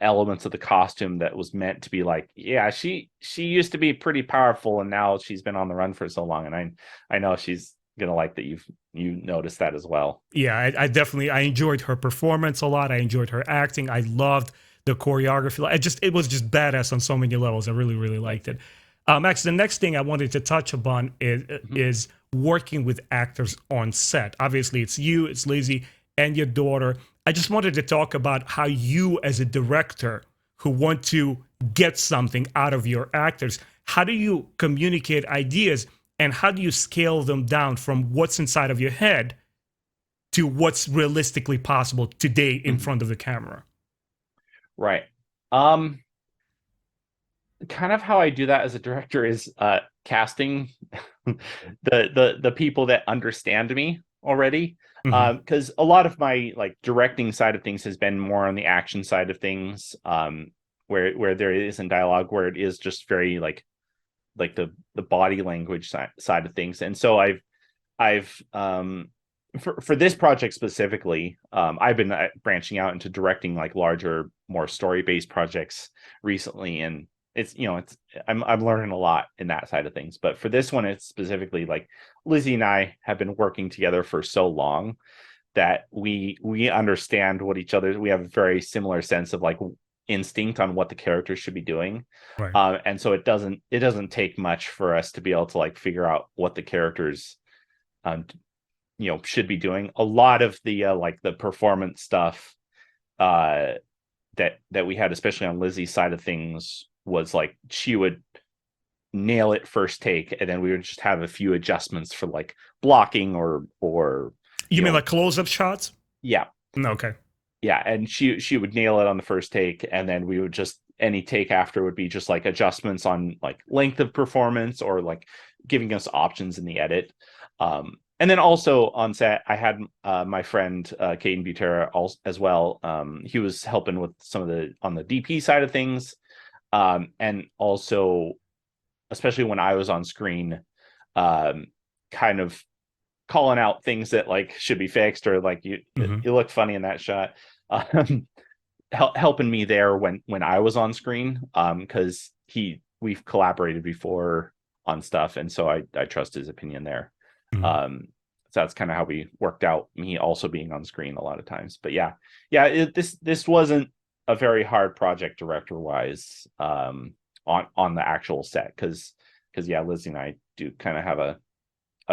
elements of the costume that was meant to be like, yeah, she used to be pretty powerful and now she's been on the run for so long. And I know she's gonna like that you noticed that as well. Yeah, I definitely I enjoyed her performance a lot. I enjoyed her acting. I loved the choreography. It was just badass on so many levels. I really really liked it. Max, the next thing I wanted to touch upon Mhm. is working with actors on set. Obviously, it's you, it's Lizzie, and your daughter. I just wanted to talk about how you, as a director who want to get something out of your actors, how do you communicate ideas and how do you scale them down from what's inside of your head to what's realistically possible today in Mhm. front of the camera? Right. Um, Kind of how I do that as a director is casting the people that understand me already. Hmm. Because a lot of my like directing side of things has been more on the action side of things, where there isn't dialogue, where it is just very like the body language side of things. And so I've for this project specifically, I've been branching out into directing like larger, more story based projects recently, and it's, you know, it's I'm learning a lot in that side of things. But for this one, it's specifically like Lizzie and I have been working together for so long that we understand what each other, we have a very similar sense of like instinct on what the characters should be doing. Right. And so it doesn't take much for us to be able to like figure out what the characters um, you know, should be doing. A lot of the like the performance stuff uh that we had, especially on Lizzie's side of things, was like she would nail it first take, and then we would just have a few adjustments for like blocking or You you mean know, like close-up shots? yeah, No, okay. yeah. And she would nail it on the first take, and then we would just, any take after would be just like adjustments on like length of performance, or like giving us options in the edit. And then also on set, I had my friend Caden Butera as well. He was helping with some of the on the DP side of things, and also especially when I was on screen, um, kind of calling out things that like should be fixed, or like Hmm. you look funny in that shot. Um, Helping me there when I was on screen, because we've collaborated before on stuff, and so I trust his opinion there. Mhm. So that's kind of how we worked out, me also being on screen a lot of times. But yeah, this wasn't a very hard project director wise, on the actual set, because yeah, Lizzie and I do kind of have a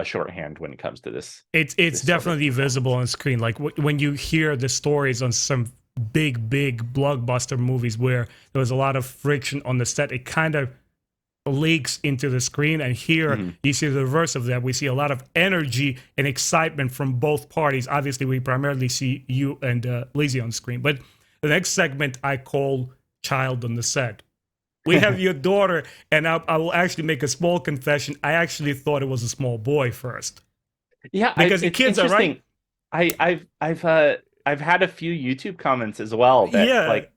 shorthand when it comes to It's this sort of definitely visible performance. on screen. Like when you hear the stories on some big blockbuster movies where there was a lot of friction on the set, it kind of leaks into the screen. And here Mhm. you see the reverse of that. We see a lot of energy and excitement from both parties. Obviously, we primarily see you and Lizzie on screen. But the next segment I call Child on the Set. We have your daughter, and I will actually make a small confession. I actually thought it was a small boy first. Yeah, Because it's kids are right. interesting. I've had a few YouTube comments as well that Yeah, like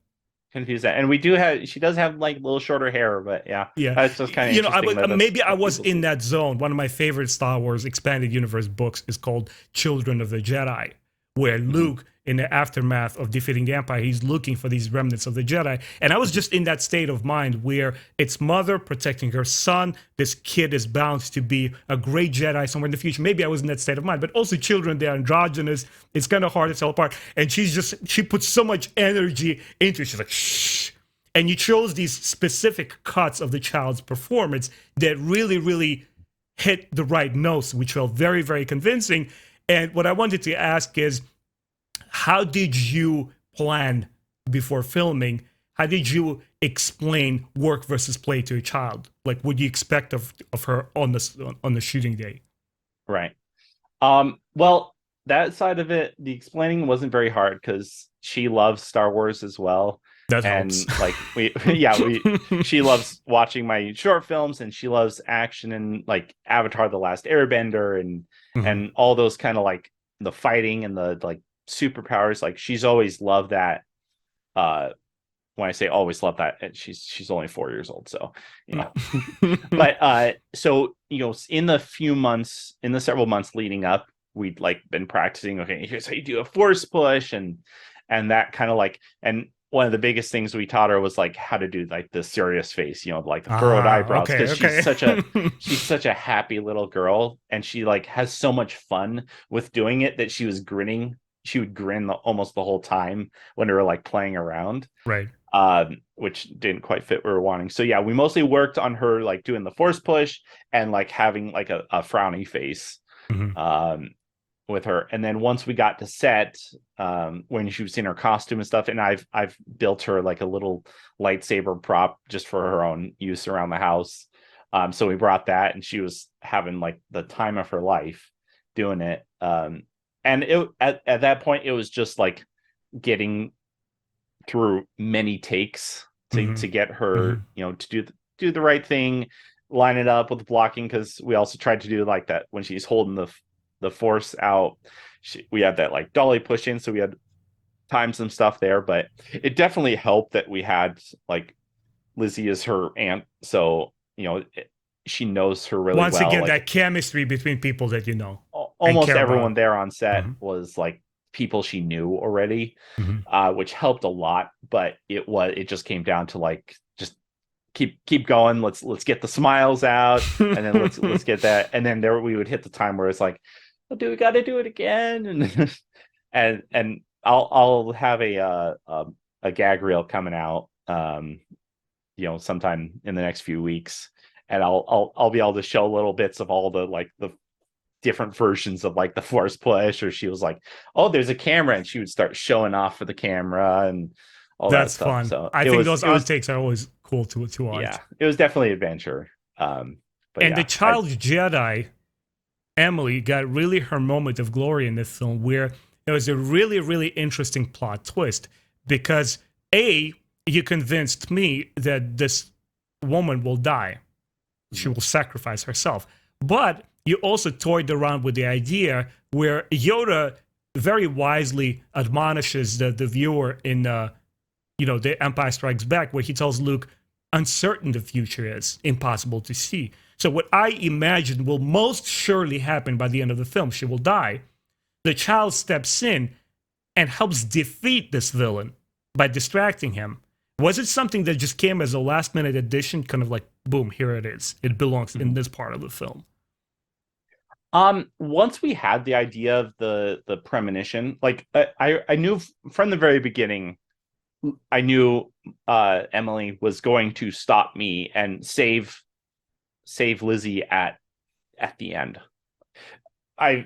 confuse that, and she does have like a little shorter hair, but yeah, yeah. that's just kind of You know, interesting that that's maybe I what was people in see. that zone. One of my favorite Star Wars expanded universe books is called Children of the Jedi, where Mhm. Luke, in the aftermath of defeating the Empire, he's looking for these remnants of the Jedi. And I was just in that state of mind where it's mother protecting her son. This kid is bound to be a great Jedi somewhere in the future. Maybe I was in that state of mind, but also children, they're androgynous. It's kind of hard to tell apart. And she puts so much energy into it. She's like, shh. And you chose these specific cuts of the child's performance that really hit the right notes, which felt very convincing. And what I wanted to ask is, how did you plan before filming? How did you explain work versus play to a child? Like, what do you expect of her on the shooting day? Right. Well, that side of it, the explaining wasn't very hard because she loves Star Wars as well. That helps. And like yeah, she loves watching my short films, and she loves action and like Avatar: The Last Airbender Mhm. and all those kind of like the fighting and the like superpowers. Like she's always loved that. Uh, when I say always loved that, and she's only 4 years old, so you know. But so in the several months leading up, we'd like been practicing, okay, here's how you do a force push, and that kind of like, and one of the biggest things we taught her was like how to do like the serious face, like the furrowed eyebrows, Okay, because okay. she's such a happy little girl, and she like has so much fun with doing it that she would grin almost the whole time when we were like playing around, Right. which didn't quite fit what we were wanting. So yeah, we mostly worked on her like doing the force push and like having like a frowny face, Mhm. um, with her. And then once we got to set, when she was in her costume and stuff, and I've built her like a little lightsaber prop just for her own use around the house. So we brought that, and she was having like the time of her life doing it. And at that point, it was just like getting through many takes to Mhm. get her, Mhm. to do the right thing, line it up with blocking, because we also tried to do like that when she's holding the force out. We had that like dolly push in, so we had time some stuff there, but it definitely helped that we had like Lizzie is her aunt, so she knows her really Once well. again, Like that chemistry between people that you know and almost care everyone about. there on set Mhm. was like people she knew already, Mhm. which helped a lot. But it just came down to like just keep going. Let's get the smiles out, and then let's get that, and then there we would hit the time where it's like, oh, do we got to do it again? And and I'll have a gag reel coming out, sometime in the next few weeks, and I'll be able to show little bits of all the like the different versions of like the force push, or she was like, oh, there's a camera, and she would start showing off for the camera and all that That's stuff. fun. So I it think was those it was outtakes are always cool to yeah, watch. it was definitely adventure. But And the yeah, I child Jedi, Emily, got really her moment of glory in this film where there was a really interesting plot twist because A, you convinced me that this woman will die. She will sacrifice herself. But you also toyed around with the idea where Yoda very wisely admonishes the viewer in The Empire Strikes Back, where he tells Luke, uncertain the future is, impossible to see. So what I imagine will most surely happen by the end of the film, she will die. The child steps in and helps defeat this villain by distracting him. Was it something that just came as a last minute addition, kind of like, boom, here it is. It belongs in this part of the film? Once we had the idea of the premonition, like I knew from the very beginning, I knew Emily was going to stop me and save Lizzie at the end.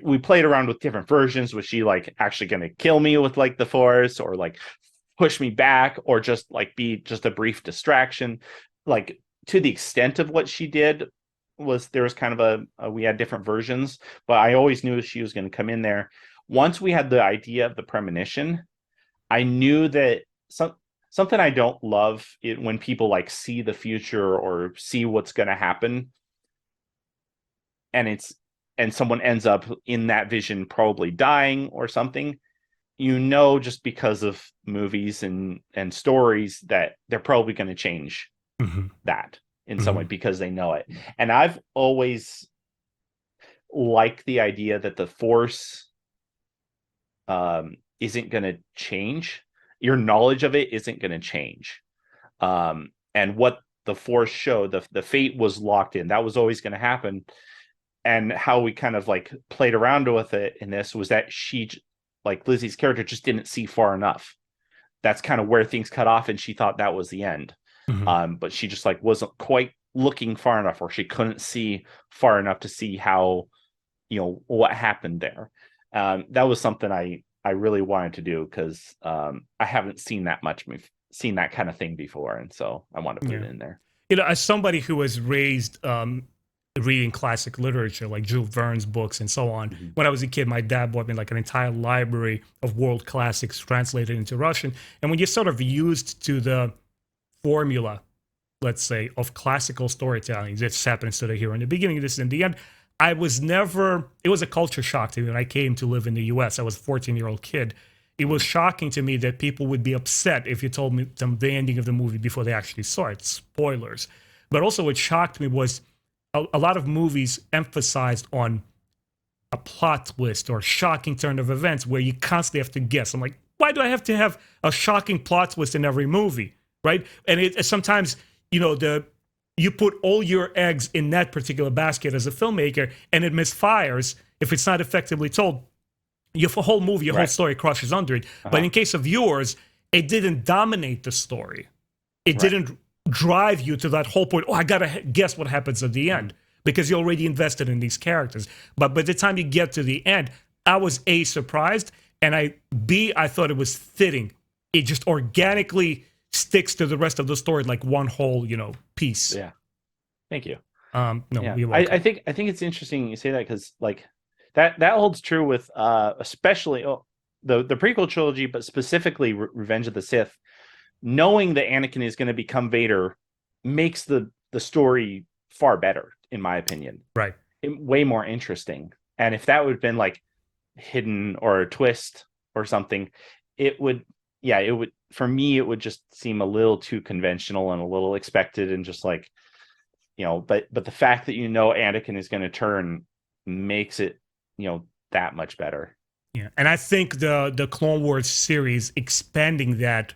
We played around with different versions. Was she like actually going to kill me with like the force, or like push me back, or just like be just a brief distraction? Like, to the extent of what she did, there was kind of we had different versions, but I always knew she was going to come in there. Once we had the idea of the premonition, I knew that something I don't love it when people like see the future or see what's going to happen, and someone ends up in that vision probably dying or something. Just because of movies and stories, that they're probably going to change that in some way because they know it. And I've always liked the idea that the force isn't going to change. Your knowledge of it isn't going to change. And what the force showed, the fate was locked in. That was always going to happen. And how we kind of like played around with it in this was that like Lizzie's character just didn't see far enough. That's kind of where things cut off, and she thought that was the end. But she just like wasn't quite looking far enough, or she couldn't see far enough to see how, what happened there. That was something I really wanted to do, because I haven't seen that kind of thing before, and so I wanted to put it in there. As somebody who was raised reading classic literature like Jules Verne's books and so on. When I was a kid, my dad bought me like an entire library of world classics translated into Russian. And when you're sort of used to the formula, let's say, of classical storytelling, this happens to the hero in the beginning, this in the end, it was a culture shock to me when I came to live in the US. I was a 14-year-old kid. It was shocking to me that people would be upset if you told me the ending of the movie before they actually saw it. Spoilers. But also what shocked me was a lot of movies emphasized on a plot twist or shocking turn of events where you constantly have to guess. I'm like, why do I have to have a shocking plot twist in every movie, right? And sometimes, you put all your eggs in that particular basket as a filmmaker, and it misfires if it's not effectively told. Your whole movie, your whole story crushes under it. But in case of yours, it didn't dominate the story. It didn't drive you to that whole point. Oh, I gotta guess what happens at the end, because you're already invested in these characters. But by the time you get to the end, I was surprised, and I thought it was fitting. It just organically sticks to the rest of the story like one whole, piece. Yeah. Thank you. No, yeah. You're welcome. I think it's interesting you say that, because like that holds true with especially the prequel trilogy, but specifically Revenge of the Sith. Knowing that Anakin is going to become Vader makes the story far better, in my opinion. Right. Way more interesting. And if that would have been like hidden or a twist or something, it would, for me, it would just seem a little too conventional and a little expected, and just like, but the fact that Anakin is going to turn makes it, that much better. Yeah. And I think the Clone Wars series expanding that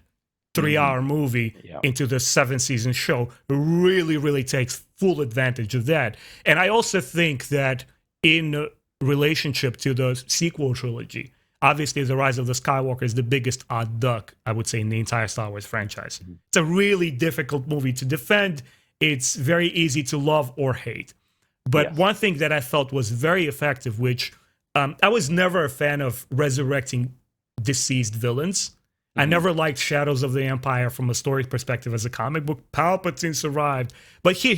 3-hour movie into the 7-season show really, really takes full advantage of that. And I also think that in relationship to the sequel trilogy, obviously The Rise of the Skywalker is the biggest odd duck, I would say, in the entire Star Wars franchise. It's a really difficult movie to defend. It's very easy to love or hate. But one thing that I felt was very effective, which I was never a fan of resurrecting deceased villains. I never liked Shadows of the Empire from a story perspective as a comic book. Palpatine survived, but he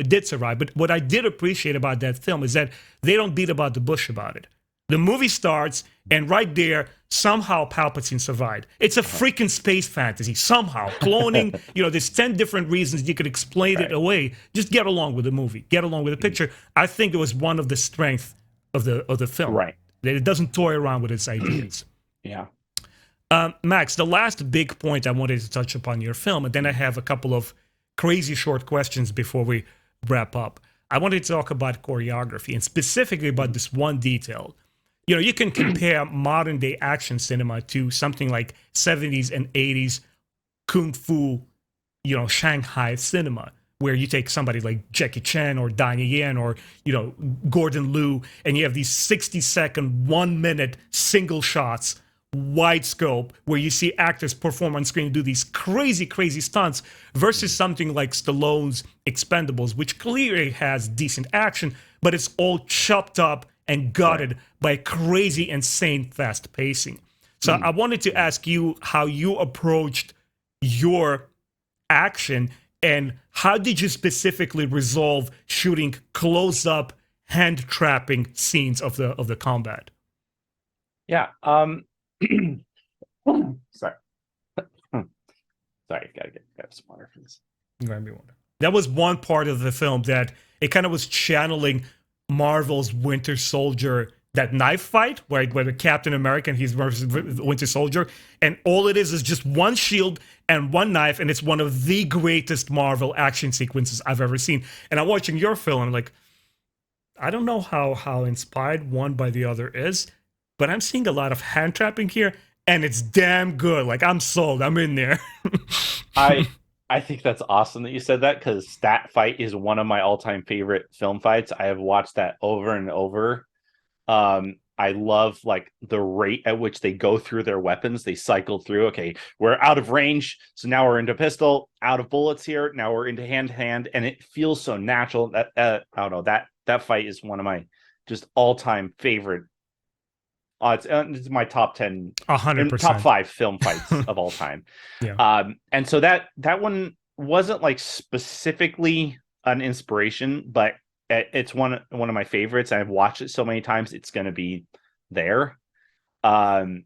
did survive. But what I did appreciate about that film is that they don't beat about the bush about it. The movie starts, and right there, somehow Palpatine survived. It's a freaking space fantasy. Somehow, cloning, there's 10 different reasons you could explain it away. Just get along with the movie. Get along with the picture. I think it was one of the strengths of the film. Right. That it doesn't toy around with its ideas. Yeah. Max, the last big point I wanted to touch upon your film, and then I have a couple of crazy short questions before we wrap up. I wanted to talk about choreography, and specifically about this one detail. You can compare modern day action cinema to something like 70s and 80s kung fu Shanghai cinema, where you take somebody like Jackie Chan or Donnie Yen or Gordon Liu, and you have these 60-second, 1 minute single shots, wide scope, where you see actors perform on screen, do these crazy, crazy stunts, versus something like Stallone's Expendables, which clearly has decent action, but it's all chopped up and gutted by crazy, insane fast pacing. So I wanted to ask you how you approached your action, and how did you specifically resolve shooting close-up, hand-trapping scenes of the combat? Yeah. Sorry. Sorry, gotta get some water for this. That was one part of the film that it kind of was channeling Marvel's Winter Soldier, that knife fight where the Captain America and he's versus Winter Soldier, and all it is just one shield and one knife, and it's one of the greatest Marvel action sequences I've ever seen. And I'm watching your film, I'm like, I don't know how inspired one by the other is, but I'm seeing a lot of hand trapping here, and it's damn good. Like, I'm sold. I'm in there. I think that's awesome that you said that, because that fight is one of my all-time favorite film fights. I have watched that over and over. I love like the rate at which they go through their weapons. They cycle through. Okay, we're out of range, so now we're into pistol. Out of bullets here, now we're into hand to hand, and it feels so natural. That I don't know, that fight is one of my just all-time favorite. It's my top 10, 100%, top 5 film fights of all time. Yeah. And so that one wasn't like specifically an inspiration, but it's one of my favorites. I've watched it so many times, it's going to be there, in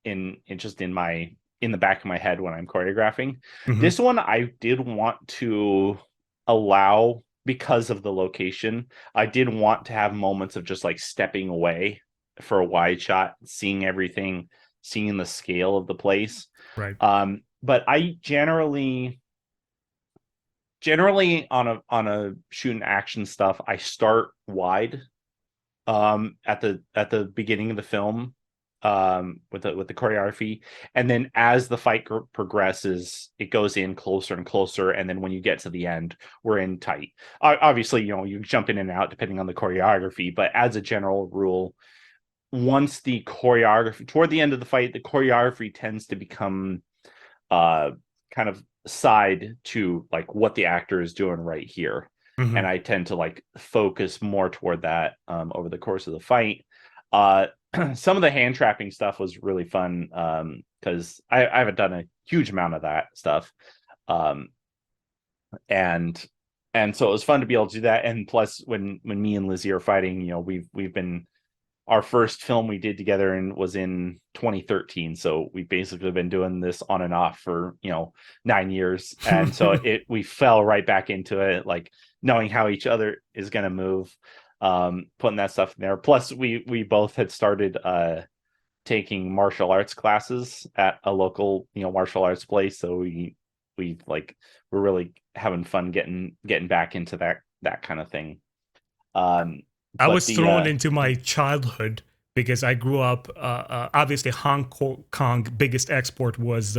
the back of my head when I'm choreographing. Mm-hmm. This one I did want to allow, because of the location. I did want to have moments of just like stepping away for a wide shot, seeing everything, seeing the scale of the place. Right. But I generally on a shooting action stuff, I start wide at the beginning of the film, with the choreography, and then as the fight progresses, it goes in closer and closer, and then when you get to the end, we're in tight. Obviously, you jump in and out depending on the choreography, but as a general rule, once the choreography, toward the end of the fight, the choreography tends to become kind of side to like what the actor is doing right here. Mm-hmm. And I tend to like focus more toward that over the course of the fight. Some of the hand trapping stuff was really fun, because I haven't done a huge amount of that stuff. And so it was fun to be able to do that. And plus, when me and Lizzie are fighting, we've been, our first film we did together was in 2013. So we've basically been doing this on and off for, 9 years. And so we fell right back into it, like knowing how each other is going to move, putting that stuff in there. Plus we both had started, taking martial arts classes at a local, martial arts place. So we're really having fun getting back into that kind of thing. I was thrown into my childhood because I grew up, obviously Hong Kong biggest export was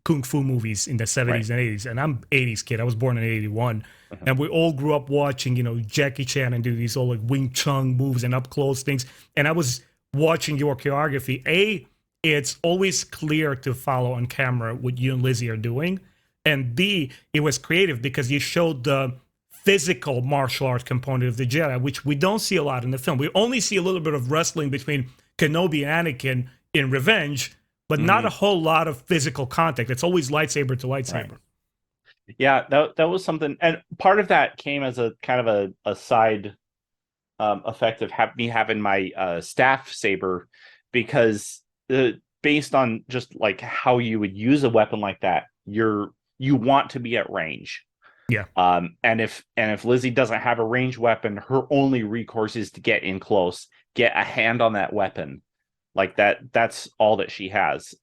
Kung Fu movies in the 70s and 80s. And I'm 80s kid. I was born in 81. And we all grew up watching, Jackie Chan and do these all like Wing Chun moves and up close things. And I was watching your choreography. It's always clear to follow on camera what you and Lizzie are doing. And B, it was creative because you showed the physical martial art component of the Jedi, which we don't see a lot in the film. We only see a little bit of wrestling between Kenobi and Anakin in Revenge, but not a whole lot of physical contact. It's always lightsaber to lightsaber. Right. Yeah, that was something, and part of that came as a kind of a side effect of me having my staff saber, because based on just like how you would use a weapon like that, you want to be at range. Yeah. And if Lizzie doesn't have a ranged weapon, her only recourse is to get in close, get a hand on that weapon. Like that's all that she has.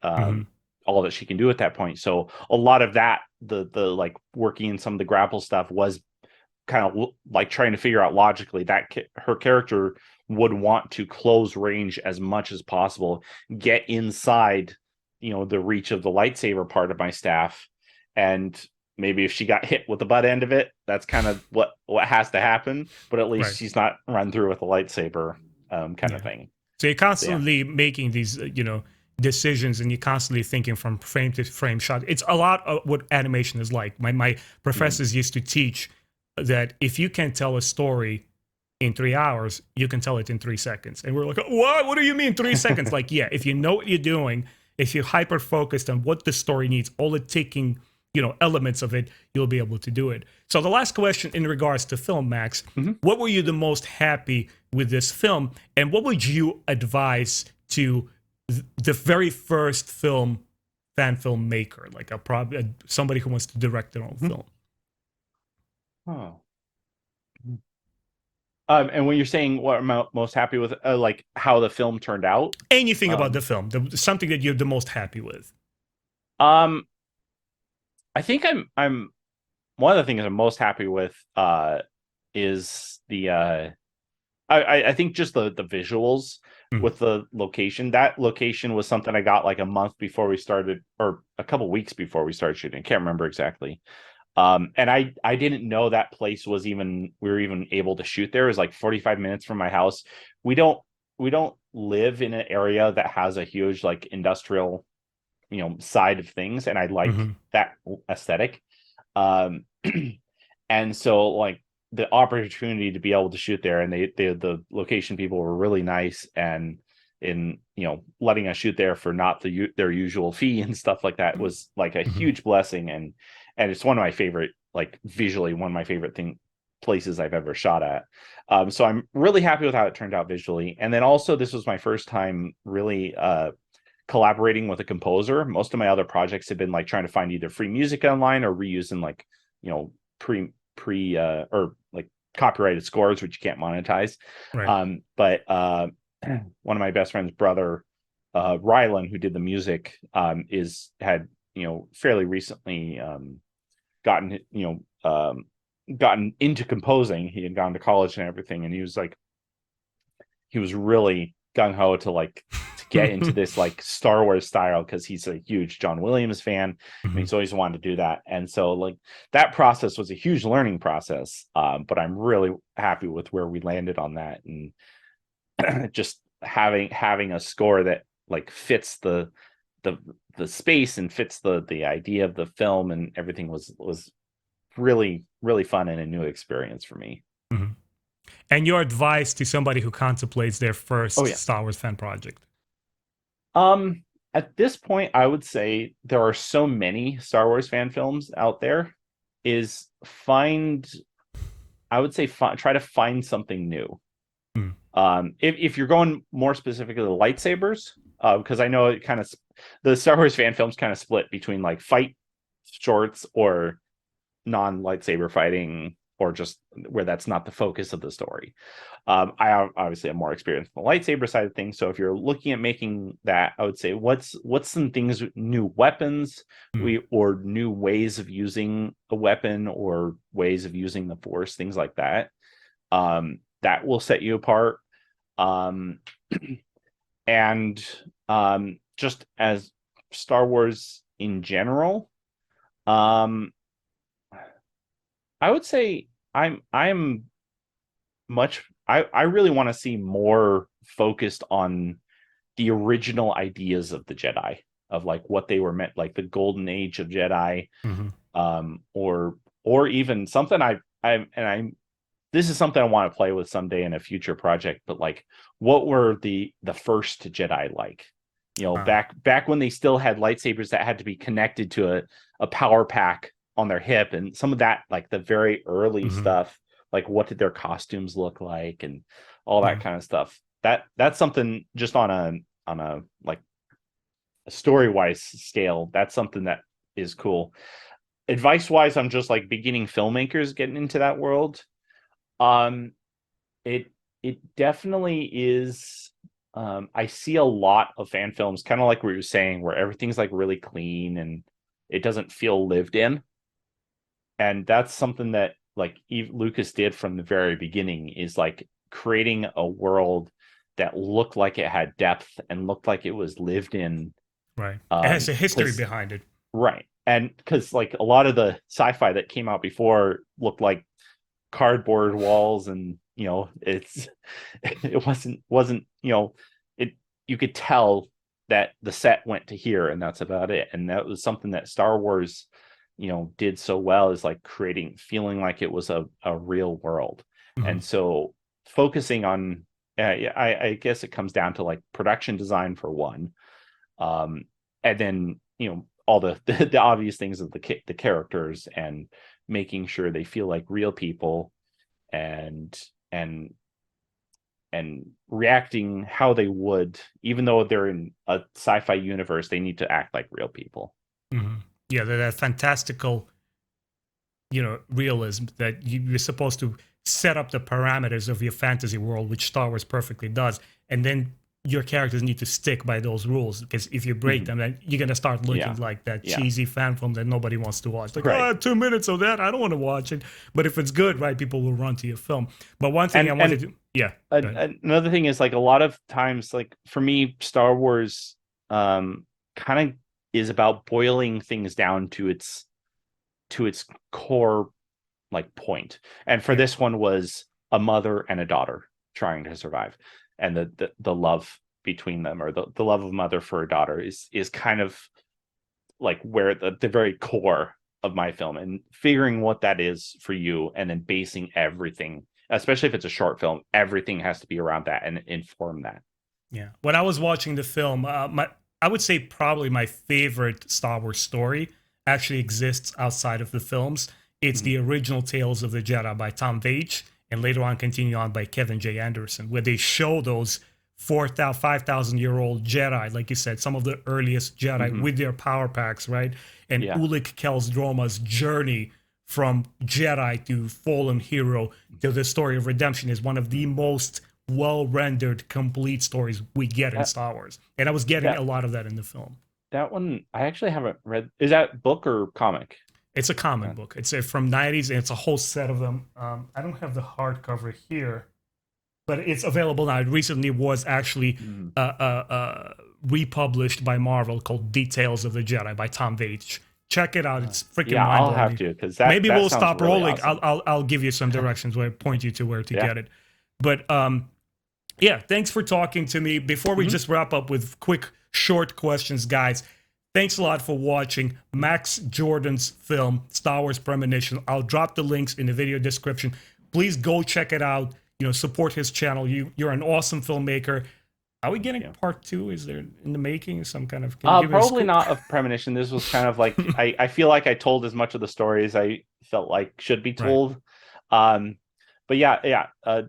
All that she can do at that point. So a lot of that, the like working in some of the grapple stuff was kind of like trying to figure out logically that her character would want to close range as much as possible, get inside, the reach of the lightsaber part of my staff, and maybe if she got hit with the butt end of it, that's kind of what has to happen. But at least Right. she's not run through with a lightsaber, kind of Yeah. thing. So you're So, yeah. constantly making these, decisions, and you're constantly thinking from frame to frame shot. It's a lot of what animation is like. My Mhm. professors used to teach that if you can tell a story in 3 hours, you can tell it in 3 seconds. And we're like, what? What do you mean 3 seconds? Like, yeah, if you know what you're doing, if you're hyper focused on what the story needs, all the taking, elements of it, you'll be able to do it. So the last question in regards to film, Max, Mhm. what were you the most happy with this film, and what would you advise to the very first fan film maker, like somebody who wants to direct their own Mhm. film? Oh. And when you're saying what I'm most happy with, like how the film turned out, Anything about the um, film, something that you're the most happy with. um, I think I'm one of the things I'm most happy with, is the I think just the visuals Mm. with the location. That location was something I got like a month before we started, or a couple weeks before we started shooting. I can't remember exactly. And I didn't know that place was even we were even able to shoot there. It was like 45 minutes from my house. We don't we don't live in an area that has a huge like industrial, side of things, and I like Hmm. that aesthetic. Um, and so like the opportunity to be able to shoot there, and the location people were really nice, and in letting us shoot there for not their usual fee and stuff like that was like a Hmm. huge blessing. And it's one of my favorite, like visually one of my favorite places I've ever shot at. So I'm really happy with how it turned out visually. And then also this was my first time really collaborating with a composer. Most of my other projects have been like trying to find either free music online or reusing like, pre or like copyrighted scores, which you can't monetize. Right. But one of my best friend's brother, Rylan, who did the music, is had, fairly recently, gotten, gotten into composing. He had gone to college and everything, and he was really gung ho to get into this like Star Wars style, because he's a huge John Williams fan, and Hmm. he's always wanted to do that. And so like that process was a huge learning process. But I'm really happy with where we landed on that, and just having a score that like fits the the space and fits the idea of the film, and everything was really really fun and a new experience for me. Hmm. And your advice to somebody who contemplates their Oh first yeah. Star Wars fan project? At this point, I would say there are so many Star Wars fan films out there. Is find, I would say, try to find something new. Mm. If you're going more specifically to lightsabers, because I know it kind of the Star Wars fan films kind of split between like fight shorts or non-lightsaber fighting, or just where that's not the focus of the story. I obviously have more experience on the lightsaber side of things. So if you're looking at making that, I would say what's some things, new weapons, Mm. or new ways of using a weapon, or ways of using the Force, things like that. That will set you apart. Um, and just as Star Wars in general, um, I would say I'm I really want to see more focused on the original ideas of the Jedi, of like what they were meant, like the golden age of Jedi, Hmm. or even something I'm this is something I want to play with someday in a future project. But like, what were the first Jedi like? Uh, Back when they still had lightsabers that had to be connected to a power pack on their hip, and some of that, like the very early hmm. stuff, like what did their costumes look like, and all that Yeah. kind of stuff. That's something just on a like a story wise scale. That's something that is cool. Advice wise, I'm just like beginning filmmakers getting into that world. Um, it it definitely is. I see a lot of fan films, kind of like what you were saying, where everything's like really clean and it doesn't feel lived in. And that's something that like Lucas did from the very beginning, is like creating a world that looked like it had depth and looked like it was lived in. Right. It has a history Because behind it. right, and because like a lot of the sci-fi that came out before looked like cardboard walls, and it's it wasn't it you could tell that the set went to here and that's about it. And that was something that Star Wars did so well, is like feeling like it was a real world. Mhm. And so focusing on I guess it comes down to like production design for one, and then all the obvious things of the characters, and making sure they feel like real people, and and reacting how they would, even though they're in a sci-fi universe, they need to act like real people. Mhm. Yeah, that fantastical, realism that you're supposed to set up the parameters of your fantasy world, which Star Wars perfectly does, and then your characters need to stick by those rules, because if you break them, then you're gonna start looking like that cheesy fan film that nobody wants to watch. Like, Right. 2 minutes of that, I don't want to watch it. But if it's good, right, people will run to your film. But one thing I wanted to, another thing is, like, a lot of times, like for me, Star Wars kind of is about boiling things down to its core like point. And for this one was a mother and a daughter trying to survive, and the love between them, or the love of a mother for a daughter, is kind of like where the very core of my film, and figuring what that is for you, and then basing everything, especially if it's a short film, everything has to be around that and inform that. Yeah. When I was watching the film, I would say probably my favorite Star Wars story actually exists outside of the films. It's the original Tales of the Jedi by Tom Veitch, and later on continue on by Kevin J. Anderson, where they show those 4,000, 5,000-year-old Jedi, like you said, some of the earliest Jedi with their power packs, right? And Ulick Kelsdroma's journey from Jedi to fallen hero to the story of redemption is one of the most well-rendered, complete stories we get in Star Wars. And I was getting a lot of that in the film. That one, I actually haven't read. Is that book or comic? It's a comic book. It's from 90s, and it's a whole set of them. I don't have the hardcover here, but it's available now. It recently was actually republished by Marvel, called Details of the Jedi by Tom Veitch. Check it out. It's freaking mind-blowing. I'll have to, because maybe that we'll stop really rolling. awesome. I'll give you some directions where point you to where to get it. But thanks for talking to me. Before we just wrap up with quick, short questions, guys, thanks a lot for watching Max Jordan's film, Star Wars Premonition. I'll drop the links in the video description. Please go check it out. Support his channel. You're an awesome filmmaker. Are we getting part 2? Is there in the making some kind of... Probably not of Premonition. This was kind of like, I feel like I told as much of the story as I felt like should be told. Right. But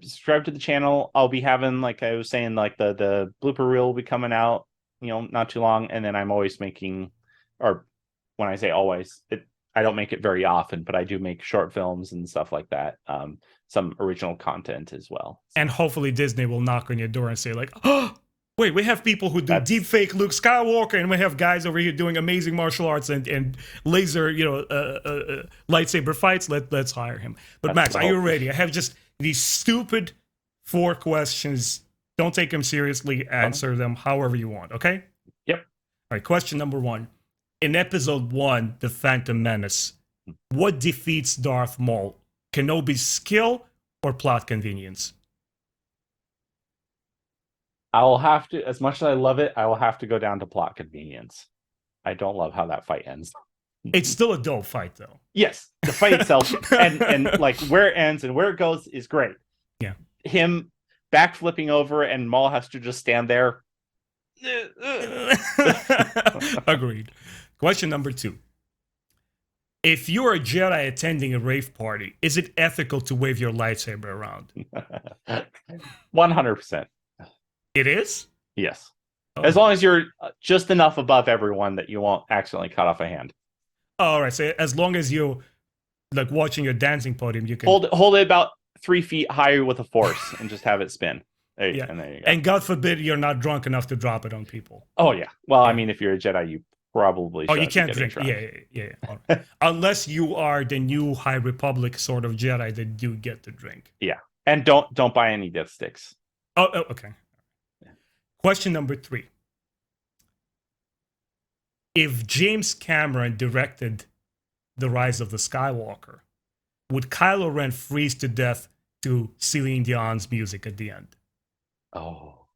subscribe to the channel. I'll be having, like I was saying, like the blooper reel will be coming out, not too long. And then I'm always making, or when I say always, I don't make it very often, but I do make short films and stuff like that. Some original content as well. And hopefully Disney will knock on your door and say, like, oh, wait, we have people who do deepfake Luke Skywalker, and we have guys over here doing amazing martial arts and laser, lightsaber fights. Let's hire him. But Max, are you ready? I have just these stupid 4 questions. Don't take them seriously. Answer them however you want, okay? Yep. All right, question number 1. In episode 1, The Phantom Menace, what defeats Darth Maul? Kenobi's skill or plot convenience? I will have to, as much as I love it, I will have to go down to plot convenience. I don't love how that fight ends. It's still a dope fight, though. Yes, the fight itself and like where it ends and where it goes is great. Yeah. Him backflipping over and Maul has to just stand there. Agreed. Question number 2. If you're a Jedi attending a rave party, is it ethical to wave your lightsaber around? 100%. It is? Yes. Oh. As long as you're just enough above everyone that you won't accidentally cut off a hand. All right. So as long as you're like watching your dancing podium, you can hold it about 3 feet higher with a force and just have it spin. And there you go. And God forbid you're not drunk enough to drop it on people. Oh yeah. Well, I mean, if you're a Jedi, you probably should. Oh, you can't drink. Yeah. Right. Unless you are the new High Republic sort of Jedi that do get to drink. Yeah. And don't buy any death sticks. Oh, okay. Question number 3. if James Cameron directed The Rise of the Skywalker, would Kylo Ren freeze to death to Celine Dion's music at the end? Oh,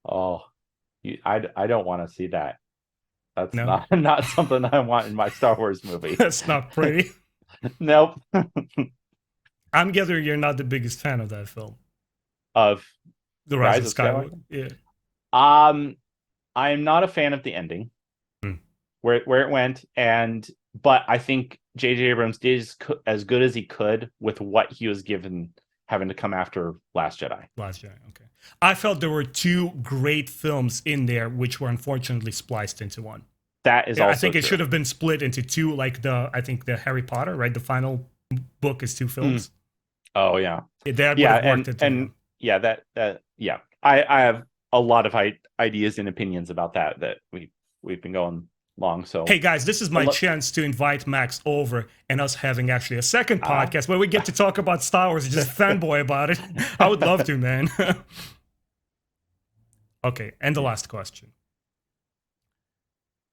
oh, I don't want to see that. That's No, not something I want in my Star Wars movie. that's not pretty. Nope. I'm gathering you're not the biggest fan of that film, Of The Rise of Skywalker. Yeah. I am not a fan of the ending, Hmm. where it went, but I think J.J. Abrams did as good as he could with what he was given, having to come after Last Jedi. Last Jedi. Okay. I felt there were two great films in there, which were unfortunately spliced into one. That is also I think it true. should have been split into two, like the Harry Potter, right? The final book is two films. Oh yeah. That Yeah, would have worked and yeah, that yeah. I have a lot of ideas and opinions about that we've been going long. So hey guys, this is my chance to invite Max over and us having actually a second podcast where we get to talk about Star Wars and just fanboy about it. I would love to, man. Okay, and the last question.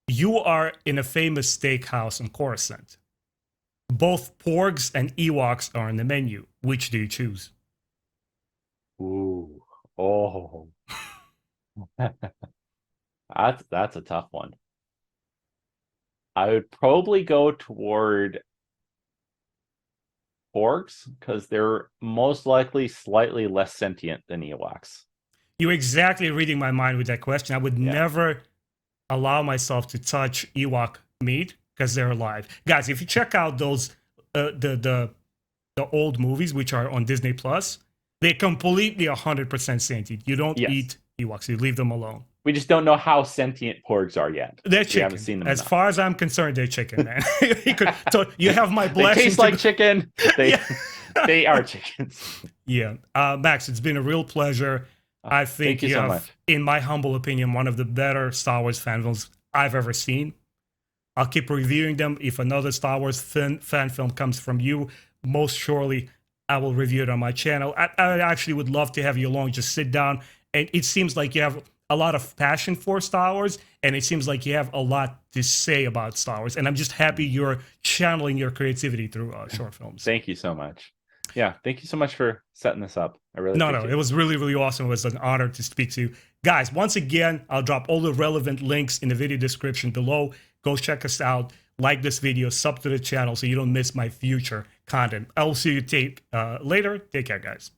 You are in a famous steakhouse in Coruscant. Both porgs and Ewoks are on the menu. Which do you choose? Ooh. Oh. That's a tough one. I would probably go toward porgs because they're most likely slightly less sentient than Ewoks. You're exactly reading my mind with that question. I would never allow myself to touch Ewok meat because they're alive. Guys, if you check out those the old movies which are on Disney Plus, they're completely 100% sentient. You don't eat Ewoks. You leave them alone. We just don't know how sentient porgs are yet. They're chicken. We haven't seen them as enough. far as I'm concerned, they're chicken, man. So you have my blessing. They taste like chicken. They are chickens. Yeah. Max, it's been a real pleasure. I think Thank you so have, much. in my humble opinion, one of the better Star Wars fan films I've ever seen. I'll keep reviewing them. If another Star Wars fan film comes from you, most surely I will review it on my channel. I actually would love to have you along, just sit down. And it seems like you have a lot of passion for Star Wars, and it seems like you have a lot to say about Star Wars. And I'm just happy you're channeling your creativity through short films. Thank you so much. Yeah, thank you so much for setting this up. I really appreciate it was really, really awesome. It was an honor to speak to you. Guys, once again, I'll drop all the relevant links in the video description below. Go check us out. Like this video, sub to the channel so you don't miss my future content. I will see you later. Take care, guys.